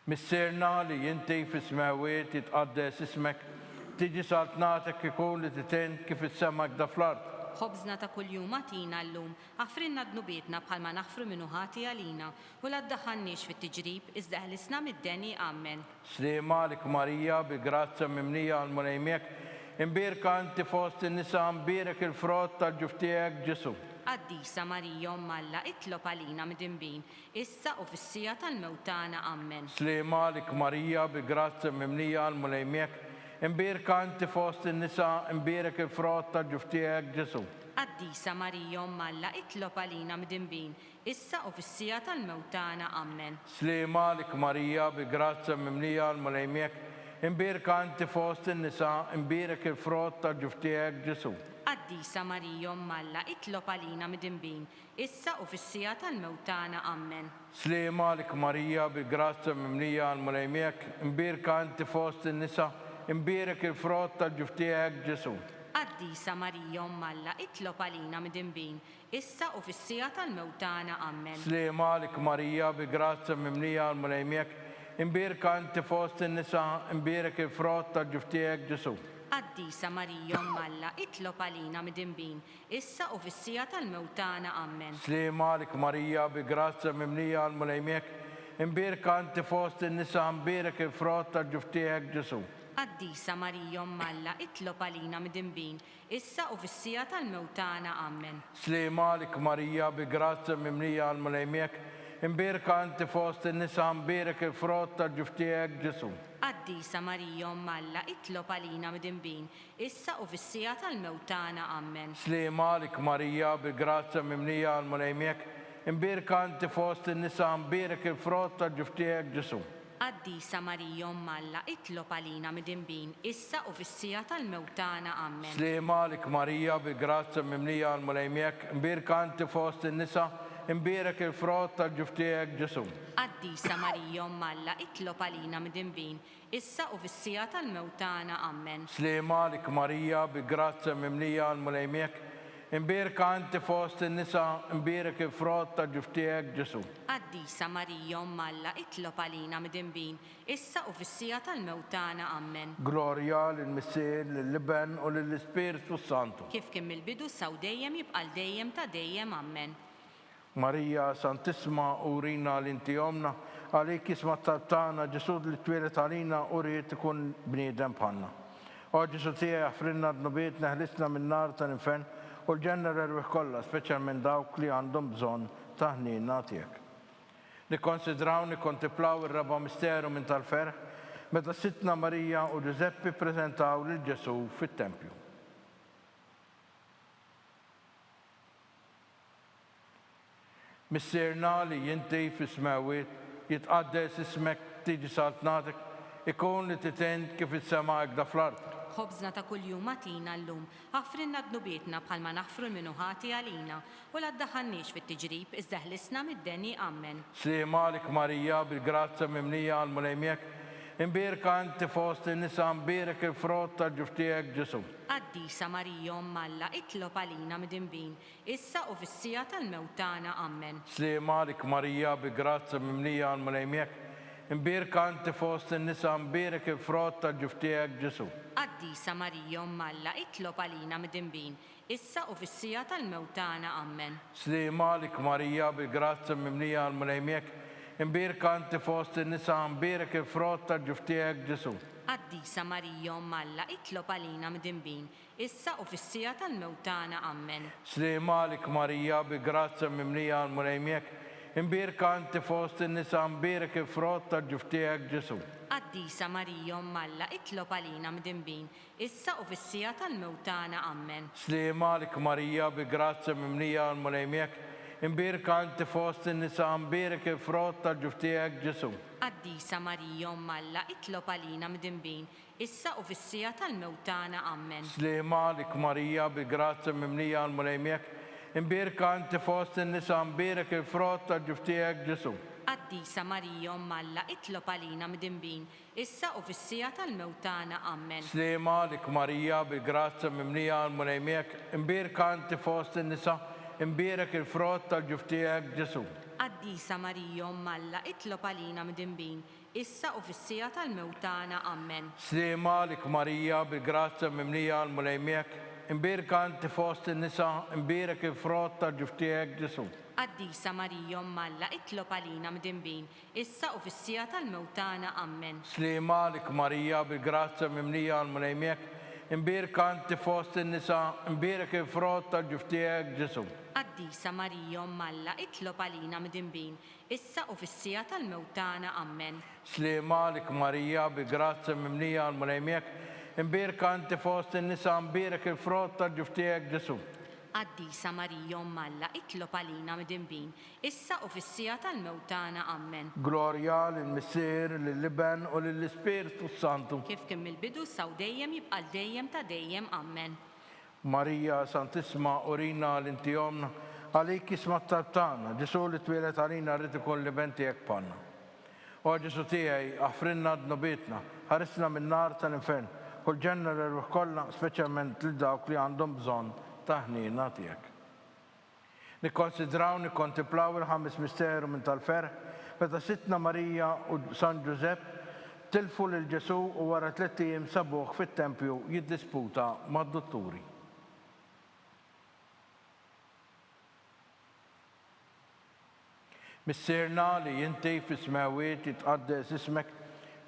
Missierna li jinti fis-smawiet jitqaddes ismek, tiġi saltnatek ikun li titin kif is-semak da fl-art. Ħobżna ta' kuljum għatina llum, aħfrinna dnubietna bħalma naħfru minnu ħati għalina, u la ddaħħalniex fit-tiġrib, iżda ħlisna mid-deni. Amen. Slima lik Marija, bi grazza mimlija l-mulejmiek, imbirka inti fost in-nisa, imbierak il-frott tal-ġuf tiegħek Ġesu. Qaddisa Marija Umm Alla, itlob għalina midinbin, issa u fis-sija tal-mewtana. Amen. Slima lik Marija, bi grazza mimlija l-mulejmiek, imbirka inti fost in-nisa, imbierak il-frott tal-ġuf tiegħek Ġesu. Qaddisa Marija Umm Alla, itlob għalina midinbin, issa u fis-sija tal-mewtana. Amen. Slima lik Marija, bi grazza mimlija l-mulejmiek, imbirka inti fost in-nisa, imbierak il-frott tal-ġuf tiegħek Ġesu. Qaddisa Marija Umm Alla, itlob għalina midinbin, issa u fis-sija tal-mewtana. Amen. Slima lik Marija, bi grazza mimlija l-mulejmiek, imbirka inti fost in-nisa, imbierak il-frott tal-ġuf tiegħek Ġesu. Qaddisa Marija Umm Alla, itlob għalina midinbin, issa u fis-sija tal-mewtana. Amen. Slima lik Marija, bi grazza mimlija l-mulejmiek, imbirka inti fost in-nisa, imbierak il-frott tal-ġuf tiegħek Ġesu. Qaddisa Marija Umm Alla, itlob għalina midinbin, issa u fis-sija tal-mewtana. Amen. Slima lik Marija, bi grazza mimlija l-mulejmiek, imbirka inti fost in-nisa, imbierak il-frott tal-ġuf tiegħek Ġesu. Qaddisa Marija Umm Alla, itlob għalina midinbin, issa u fis-sija tal-mewtana. Amen. Slima lik Marija, bi grazza mimlija l-mulejmiek, imbirka inti fost in-nisa, imbierak il-frott tal-ġuf tiegħek Ġesu. Qaddisa Marija Umm Alla, itlob għalina midinbin, issa u fis-sija tal-mewtana. Amen. Slima lik Marija, bi grazza mimlija l-mulejmiek, imbirka inti fost in-nisa, imbierak il-frott tal-ġuf tiegħek Ġesu. Qaddisa Marija Umm Alla, itlob għalina midinbin, issa u fis-sija tal-mewtana. Amen. Slima lik Marija, bi grazza mimlija l-mulejmiek, imbirka inti fost in-nisa, imbierak il-frott tal-ġuf tiegħek Ġesu. Qaddisa Marija Umm Alla, itlob għalina midinbin, issa u fis-sija tal-mewtana. Amen. Slima lik Marija, bi grazza mimlija l-mulejmiek, imbirka inti fost in-nisa, imbierak il-frott tal-ġuf tiegħek Ġesu. Qaddisa Marija Umm Alla, itlob għalina midinbin, issa u fis-sija tal-mewtana. Amen. Glorja lill-Missier, lill-Liben u lill-Ispiritu Santu. Kif kien mill-bidu saw dejjem jibqal dejjem ta' dejjem. Amen. Marija Santisma urina l-inti omna, għalik isma tabtana ġesud li twilet għalina u rrit ikun bniedem bħanna. O Ġesu tiegħi ħfrinna d-nubiet neħlisna minn nar ta' ninfen u l-ġenna r-erwih kollha, speċjal minn dawk li għandhom bżonn ta' ħnina tiegħek. Nikkonsidraw, nikkontemplaw ir-raba misteru minn tal-ferħ, meta Sitna Marija u Giuseppi prezentaw lil Ġesu fit-Tempju. Missierna li jinti fis-smawiet jitqaddes ismek tiġi saltnatek, ikun li titent kif is-sema da fl-ard. Ħobżna ta' kuljum atina llum, ħafrinna d-nubietna bħalma naħfru l-minuħati għalina u l-addaħannix fit-tiġrib iżda ħlisna mid-deni ammen. Slimalik Marija bil-grazza mimlija għal-mulejmek, imbirka inti fost in-nisa imbirek il-frott tal-ġuftijek Ġesu. Quddiesa Marija Malla itlob għalina mid-inbin, issa u fis-sija tal-mewtana ammen. Slimalik Marija bil-grazza mimlija għal-mulejmek, imbirka inti fost in-nisa imbirek il-frott tal-ġuftijek Ġesu. Quddiesa Marija Malla itlob għalina mid-inbin, issa u fis-sija tal-mewtana ammen. Slimalik Marija bil-grazza mimlija għal-mulejmek, imbirka inti fost in-nisa imbirek il-frott tal-ġuftijek Ġesu. Quddiesa Marija Malla itlob għalina mid-inbin, issa u fis-sija tal-mewtana ammen. Slimalik Marija bil-grazza mimlija għal-mulejmek, imbirka inti fost in-nisa imbirek il-frott tal-ġuftijek Ġesu. Quddiesa Marija Malla itlob għalina mid-inbin, issa u fis-sija tal-mewtana ammen. Slimalik Marija bil-grazza mimlija għal-mulejmek, imbirka inti fost in-nisa imbirek il-frott tal-ġuftijek Ġesu. Quddiesa Marija Malla itlob għalina mid-inbin, issa u fis-sija tal-mewtana ammen. Slimalik Marija bil-grazza mimlija għal-mulejmek, imbirka inti fost in-nisa imbirek il-frott tal-ġuftijek Ġesu. Quddiesa Marija Malla itlob għalina mid-inbin, issa u fis-sija tal-mewtana ammen. Slimalik Marija bil-grazza mimlija għal-mulejmek, imbirka inti fost in-nisa imbirek il-frott tal-ġuftijek Ġesu. Quddiesa Marija Malla itlob għalina mid-inbin, issa u fis-sija tal-mewtana ammen. Slimalik Marija bil-grazza mimlija għal-mulejmek, imbirka inti fost in-nisa imbirek il-frott tal-ġuftijek Ġesu. Quddiesa Marija Malla itlob għalina mid-inbin, issa u fis-sija tal-mewtana ammen. Slimalik Marija bil-grazza mimlija għal-mulejmek, imbirka inti fost in-nisa imbirek il-frott tal-ġuftijek Ġesu. Quddiesa Marija Malla itlob għalina mid-inbin, issa u fis-sija tal-mewtana ammen. Slimalik Marija bil-grazza mimlija għal-mulejmek, imbirka inti fost in-nisa imbirek il-frott tal-ġuftijek Ġesu. Quddiesa Marija Malla itlob għalina mid-inbin, issa u fis-sija tal-mewtana ammen. Glorja lill-Missier, lill-Liben u lill-Ispiritu Santu. Kif kien mill-bidu saw dejjem jibqa' dejjem ta' dejjem ammen. Marija Santisma urina l-inti omna, għalik isma tabtana, Ġesu li twilet għalina rrid ikun liben tiegħek bħalna. O Ġesu tiegħi aħfrinna d-nubietna, ħarisna minn nar tal-infern, kull ġenna l-erwih kollha, speċjalment lil dawk li għandhom bżonn ta' ħnina tiegħek. Nikkonsidraw, nikkontemplaw il-ħames misteru minn tal-ferħ, meta Sitna Marija u San Giuseppe tilfu lil Ġesu u wara 3 ijiem sabuh fit-Tempju jiddisputa mad-dotturi. Missierna li jinti fis-smawiet jitqaddes ismek,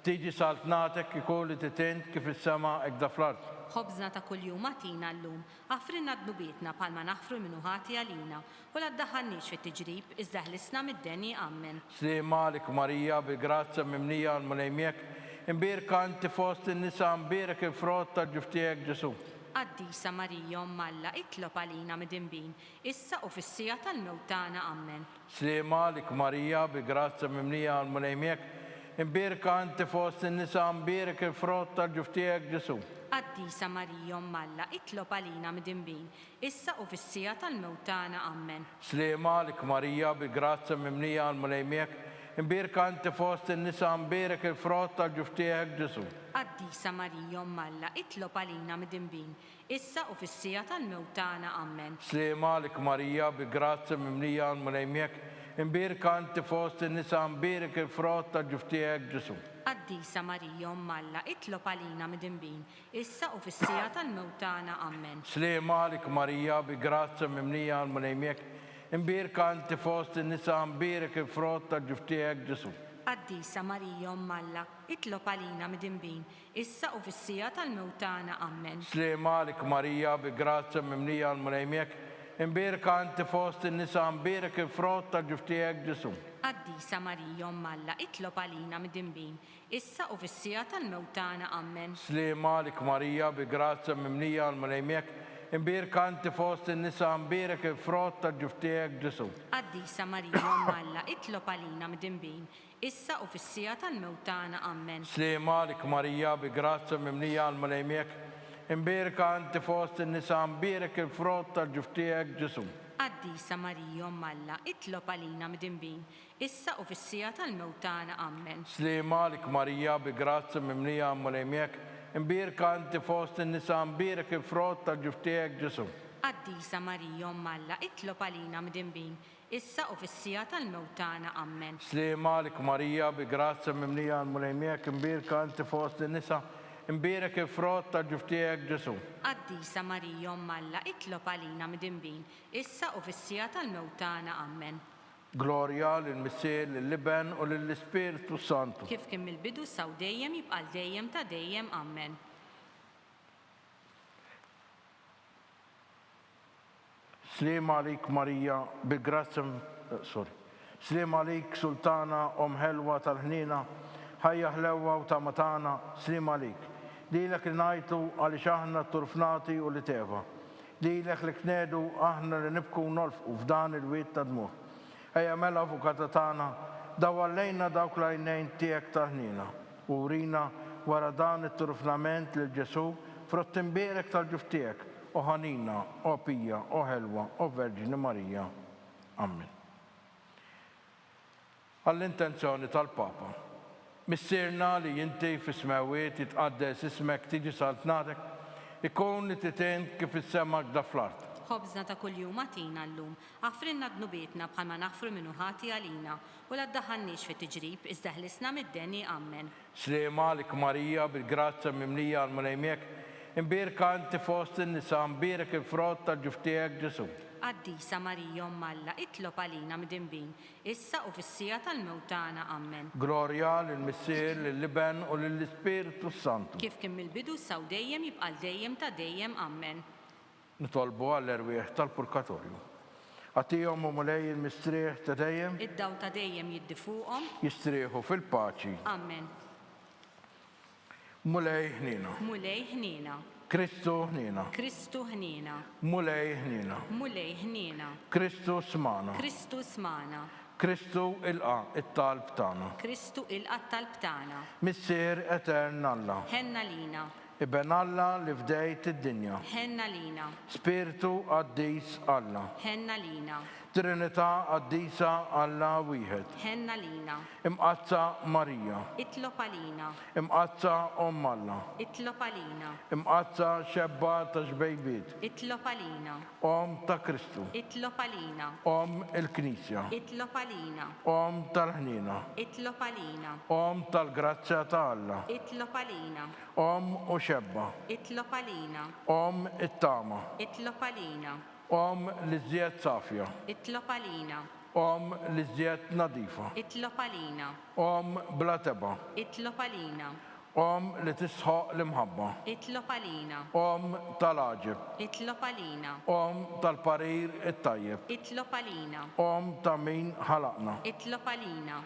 tiġi saltnatek ikun li titent kif is-sema da fl-ard. Ħobżna ta' kuljum atina llum, ħafrinna d-nubietna bħalma naħfru l-minuħati għalina u l-addaħannix fit-tiġrib iżda ħlisna mid-deni ammen. Slimalik Marija bil-grazza mimlija għal-mulejmek, imbirka inti fost in-nisa imbirek il-frott tal-ġuftijek Ġesu. Quddiesa Marija Malla itlob għalina mid-inbin, issa u fis-sija tal-mewtana ammen. Slimalik Marija bil-grazza mimlija għal-mulejmek, imbirka inti fost in-nisa imbirek il-frott tal-ġuftijek Ġesu. Quddiesa Marija Malla itlob għalina mid-inbin, issa u fis-sija tal-mewtana ammen. Slimalik Marija bil-grazza mimlija għal-mulejmek, imbirka inti fost in-nisa imbirek il-frott tal-ġuftijek Ġesu. Quddiesa Marija Malla itlob għalina mid-inbin, issa u fis-sija tal-mewtana ammen. Slimalik Marija bil-grazza mimlija għal-mulejmek, imbirka inti fost in-nisa imbirek il-frott tal-ġuftijek Ġesu. Quddiesa Marija Malla itlob għalina mid-inbin, issa u fis-sija tal-mewtana ammen. Slimalik Marija bil-grazza mimlija għal-mulejmek, imbirka inti fost in-nisa, imbirik il-frott tal-ġuf tiegħek Ġesu. Quddiesa Marija Alla, itlob għalina midinbin, issa u fis-sija tal-mewtana. Amen. Slema għalik Marija, bi grazza mimlija l-mulejmek, imbirka inti fost in-nisa, imbirik il-frott tal-ġuf tiegħek Ġesu. Quddiesa Marija Alla, itlob għalina midinbin, issa u fis-sija tal-mewtana. Amen. Slema għalik Marija, bi grazza mimlija l-mulejmek, imbirka inti fost in-nisa, imbirik il-frott tal-ġuf tiegħek Ġesu. Quddiesa Marija Alla, itlob għalina midinbin, issa u fis-sija tal-mewtana. Amen. Slema għalik Marija, bi grazza mimlija l-mulejmek, imbirka inti fost in-nisa, imbirik il-frott tal-ġuf tiegħek Ġesu. Quddiesa Marija Alla, itlob għalina midinbin, issa u fis-sija tal-mewtana. Amen. Slema għalik Marija, bi grazza mimlija l-mulejmek, imbirka inti fost in-nisa, imbirik il-frott tal-ġuf tiegħek Ġesu. Quddiesa Marija Alla, itlob għalina midinbin, issa u fis-sija tal-mewtana. Amen. Slema għalik Marija, bi grazza mimlija l-mulejmek, imbirka inti fost in-nisa, imbirek il-frott tal-ġuf tiegħek Ġesu. Quddiesa Marija Alla, itlob għalina midinbin, issa u fis-sija tal-mewtana. Amen. Glorja lill-Missier, lill-Liben u lill-Ispiritu Santu. Kif kien mill-bidu saw dejjem jibqa' dejjem ta' dejjem. Amen. Slema għalik Marija, bi grazza Slema għalik Sultana, ħelwa tal-ħnina, ħajja ħlewwa u ta' matana, slema għalik. Dilek li ngħidu għaliex aħna turfnati u li teva. Dilek li knedu aħna li nibku nolfqu f'dan il-wiet ta' dmuħ. Ejja mela avukata tagħna, dawallejna dawk l-għajnejn tiegħek ta' ħnina. U urina wara dan it-turfnament lil Ġesu frott imbierek tal-ġuf tiegħek, o ħanina, o pija, o ħelwa, o Verġini Marija. Amen. Għall-intenzjoni tal-Papa. Missirna li jinti fis-smawiet jitqaddes ismek tiġi saltnatek, ikun li titien kif issemmak da fl-art. Ħobżna ta' kuljum għatina llum, għafrinna dnubietna bħalma naħfru minnu ħati għalina, u la ddaħħalniex fit tiġrib iżda ħlisna mid-deni. Amen. Slema għalik Marija, bil-grazza mimlija għal-mulejmek, imbirka inti fost in-nisa, imbirek il-frott tal-ġuf tiegħek Ġesu. Quddiesa Marija Alla, itlob għalina midinbin, issa u fis-sija tal-mewtana. Amen. Glorja lill-Missier, lill-Liben u lill-Ispiritu Santu. Kif kien mill-bidu saw dejjem jibqa' dejjem ta' dejjem. Amen. Nitolbu għall-erwieħ tal-purgatorju. Għatihom u mulej il-mistrieħ ta' dejjem, Id-daw ta' dejjem jiddi fuqhom. jistrieħu fil-paċi. Amen. Mulej ħnina. Mulej ħnina. Kristu ħnina. Kristu ħnina. Mulej ħnina. Mulej ħnina. Kristu smana. Kristu smana. Kristu ilqa it-talb tagħna. Kristu il-qatt tal-btana. Missier etern Alla. Ħenna lina. Iben Alla li fdejt id-dinja. Ħenna lina. Spiritu qaddis Alla. Ħenna lina. Trinità qaddisa Alla wieħed. Ħenna lina. Imqazza Marija. Itlob għalina. Imqazza Alla. Itlob għalina. Imqazza xebba ta' xbejbiet. Itlob għalina. Ta' Kristu. Itlob għalina. Il-Knisja. Itlob għalina. Tal-ħnina. Itlob għalina. Tal-grazzja ta' Alla. Itlob għalina. U xebba. Itlob għalina. It-tama. Itlob għalina. L-iżjed safja. Itlob għalina. L-iżjed nadifa. Itlob għalina. Bla teba. Itlob għalina. Li tisħoq l-imħabba. Itlob għalina. Tal-aġib. Itlob għalina. Tal-parir it-tajjeb. Itlob għalina. Ta' min ħalaqna. Itlob għalina.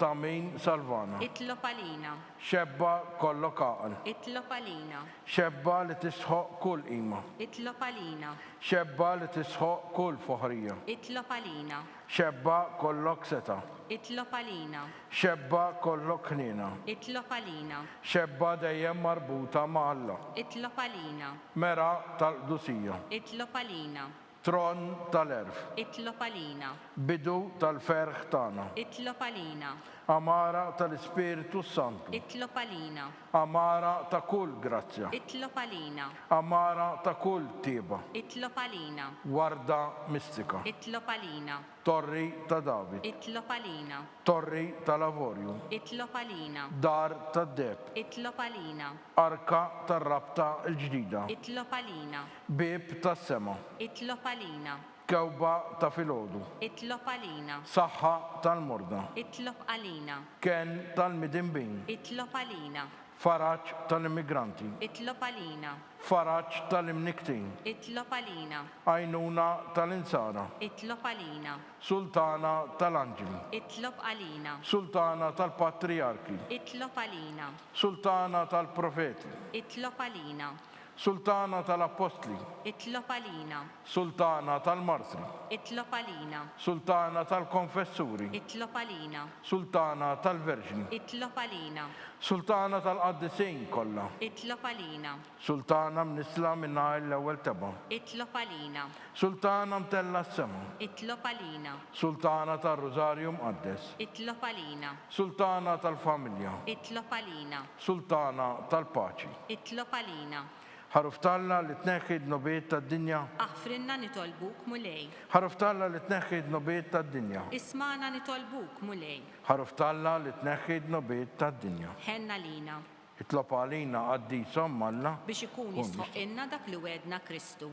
Ta' min salvana. Itlob għalina. Xebba kollok aqal. Itlob għalina. Xebba li tisħoq kull qima. Itlob għalina. Xebba li tisħoq kull foħrija. Itlob għalina. Xebba kollok seta. Itlob għalina. Xebba kollok ħnina. Itlob għalina. Xebba dejjem marbuta ma' Alla. Itlob għalina. Mera tal-qdusija. Itlob għalina. Tron tal-erf. Itlob għalina. Bidu tal-ferħ tagħna. Itlob għalina. Amara tal-Ispiritu Santu. Itlob għalina. Amara ta' kull grazzja. Itlob għalina. Amara ta' kull tieba. Itlob għalina. Warda mistika. Itlob għalina. Torri ta' David. Itlob għalina. Torri tal-Avorju. Itlob għalina. Dar tad-deb. Itlob għalina. Arka tar-rabta l-ġdida. Itlob għalina. Bib tas-sema. Itlob għalina. kewba ta' filgħodu, Itlob għalina. saħħa tal-morda, Itlob għalina. ken tal-midinbin, Itlob għalina. faraġġ tal-immigranti, Itlob għalina. faraġġ tal-imniktin, Itlob għalina. għajnuna tal-insara, Itlob għalina. sultana tal-anġeli, Itlob għalina. sultana tal-patriarki, Itlob għalina. sultana tal-profeti, Itlob għalina. sultana tal-apostli, Itlob għalina. sultana tal-martri, Itlob għalina. sultana tal-konfessuri, Itlob għalina. sultana tal-verġni, Itlob għalina. sultana tal-qaddisin kollha, Itlob għalina. sultana mnisla minna l-ewwel teba', Itlob għalina. sultana mtella s-sema, Itlob għalina. sultana tal-Rużarju mqaddes, Itlob għalina. sultana tal-familja, Itlob għalina. sultana tal-paċi. Itlob għalina. ħaruftalla li tneħħid nobiet tad-dinja, Aħfrinna nitolbuk mulej. ħaruftalla li tneħħid nobiet tad-dinja, Ismana nitolbuk mulej. ħaruftalla li tneħħid nobiet tad-dinja. Ħenna lina Itlob għalina għaddisom Alla biex ikun jisħoqilna dak li wedna Kristu.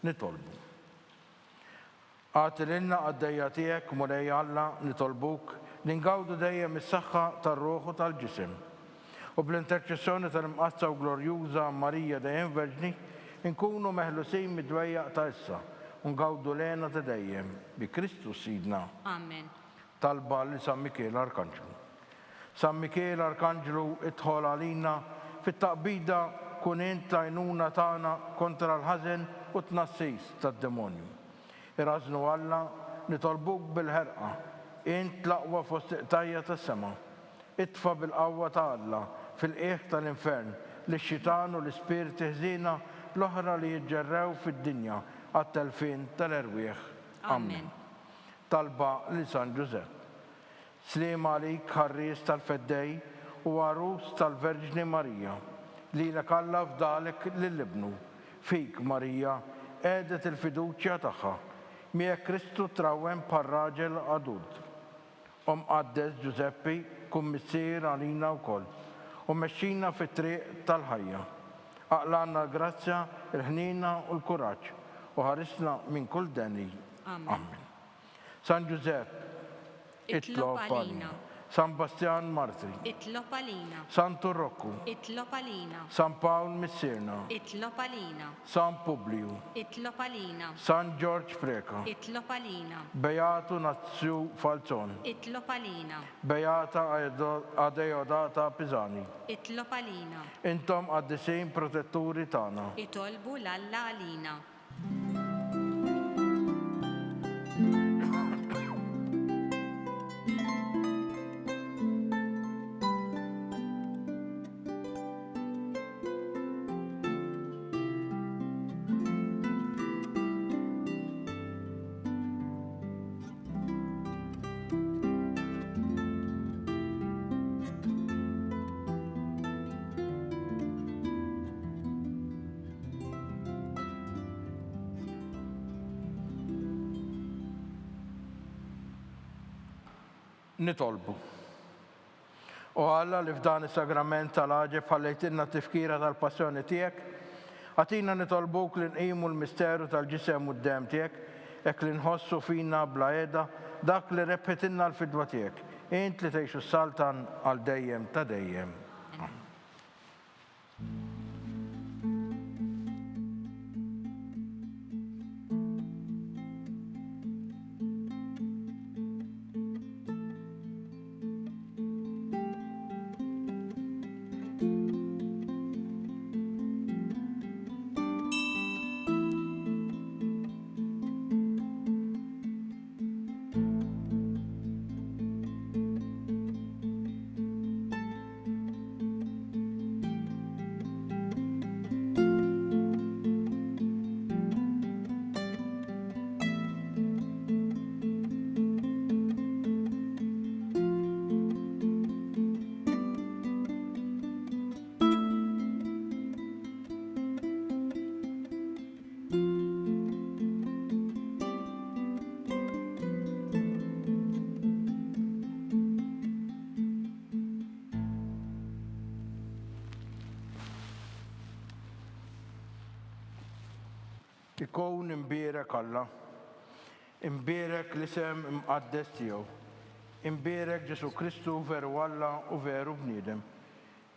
nitolbu. Għatililna għaddejja tiegħek mulej Alla nitolbuk li ngawdu dejjem is-saħħa tar-ruħ u tal-ġisem. U bl-interċessjoni tal-imqassa u glorjuża Marija dejjem Verġni nkunu meħlusin mid-dwejjaq ta' issa u ngawdu lena ta' dejjem bi Kristu Sidna. Amen. Talba li San Mikiel Arkanġlu. San Mikiel Arkanġlu idħol għalina fit-taqbida kun int għajnuna tagħna kontra l-ħażen u tnassis tad-demonju. Irażnu Alla nitolbuk bil-ħerqa, int l-aqwa fost iqtajja tas-sema. Itfa bil-qawwa ta' Alla fil-qiegħ tal-infern li x-xitan u l-ispirti ħżiena l-oħra li jiġġerrew fid-dinja għat-telfin tal-erwieħ. Amen. Talba li San Ġusepp. Slim għalik ħarries tal-feddej u għarus tal-Verġni Marija li l-kalla f'dalek lill-ibnu. Fik Marija għedet il-fiduċja tagħha miegħek Kristu trawem par-raġel adult. Qaddes Giuseppi kun missier għalina wkoll u mexxina fit-triq tal-ħajja. Aqlanna l-grazzja, il-ħnina u l-kuraġġ u ħarisna minn kull deni. Amen. San Giuseppe, itlob għalina. San Bastian Martri, Itlob għalina. San Turrokku, Itlob għalina. San Pawl Missirna, Itlob għalina. San Publiu, Itlob għalina. San George Preka, Itlob għalina. Beatu Nazzju Falzon, Itlob għalina. Beata Adeodata Pisani. Itlob għalina. Intom għaddisin protetturi tagħna. Itolbu l-Alla għalina. Nitolbu. U Alla li f'dan is-sagrament tal-ħaġeb ħallejtilna tifkira tal-passjoni tiegħek, għatina nitolbuk li nqimu l-misteru tal-ġisem u d-dem tiegħek, hekk li nħossu fina bla qiegħda dak li rebħetilna l-fidwa tiegħek. Int li tgħixu s-saltan għal dejjem ta' dejjem. Ikun imbierek Alla Imbierek l-isem imqaddes tiegħu. Imbierek Ġesu Kristu veru Alla u veru bniedem.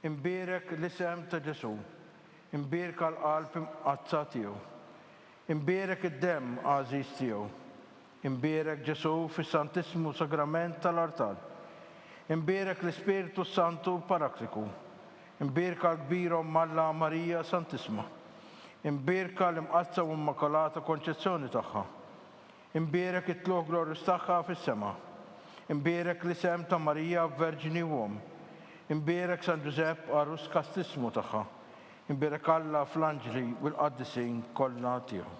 Imbierek l-isem ta' Ġesu. Imbierek l-qalb imqazza tiegħu. Imbierek id-demm għażiż tiegħu. Imbierek Ġesu fis-Santismu Sagrament tal-Artal. Imbierek l-Ispiritu Santu Parakliku. Imbierek l-kbira Alla Marija Santisma. Imbierek l-imqazza u immakolata konċezzjoni tagħha. Imbierek it-tluq glorjus tagħha fis-sema. Imbierek l-isem ta' Marija Verġini Uom. Imbierek San Giuseppe Arus Kastismu tagħha. Imbierek Alla fl-anġli u l-qaddisin kollha tiegħu.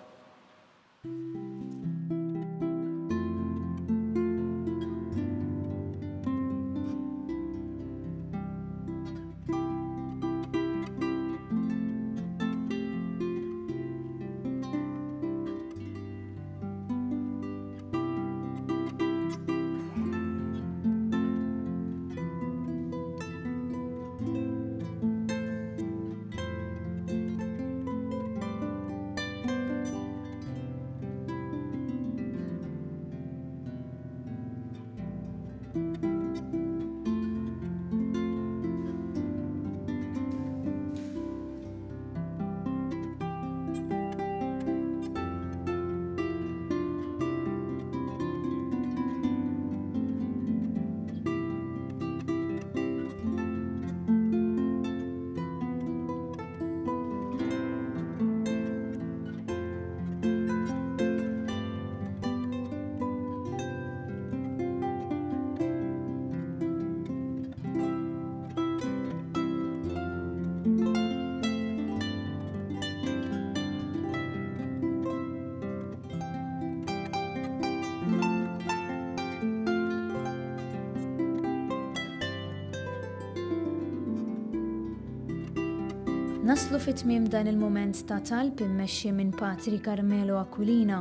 Naslu fit-tmiem dan il-moment ta' talb immexxi minn Patri Carmelo Aquilina.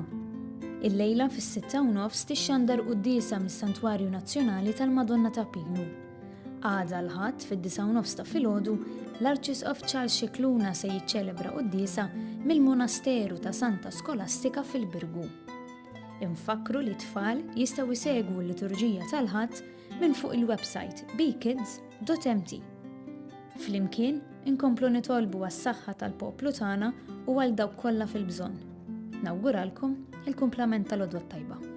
Il-lejla fis-6:30 tixxandar Quddiesa mis-Santwarju Nazzjonali tal-Madonna ta' Pinu. Għada l-ħadd fid-9:30 ta' filgħodu l-Arċisqof Ċikluna se jiċċelebra Quddiesa mill-Monasteru ta' Santa Skolastika fil-Birgu. Infakru li t-tfal jistgħu jsegwu l-liturġija tal-ħadd minn fuq il-website bkids.mt. Flimkien inkomplu nitolbu għas-saħħa tal-poplu tagħna u għal dawk kollha fil-bżonn. Nawguralkom il-kumplament tal-għodwa tajba.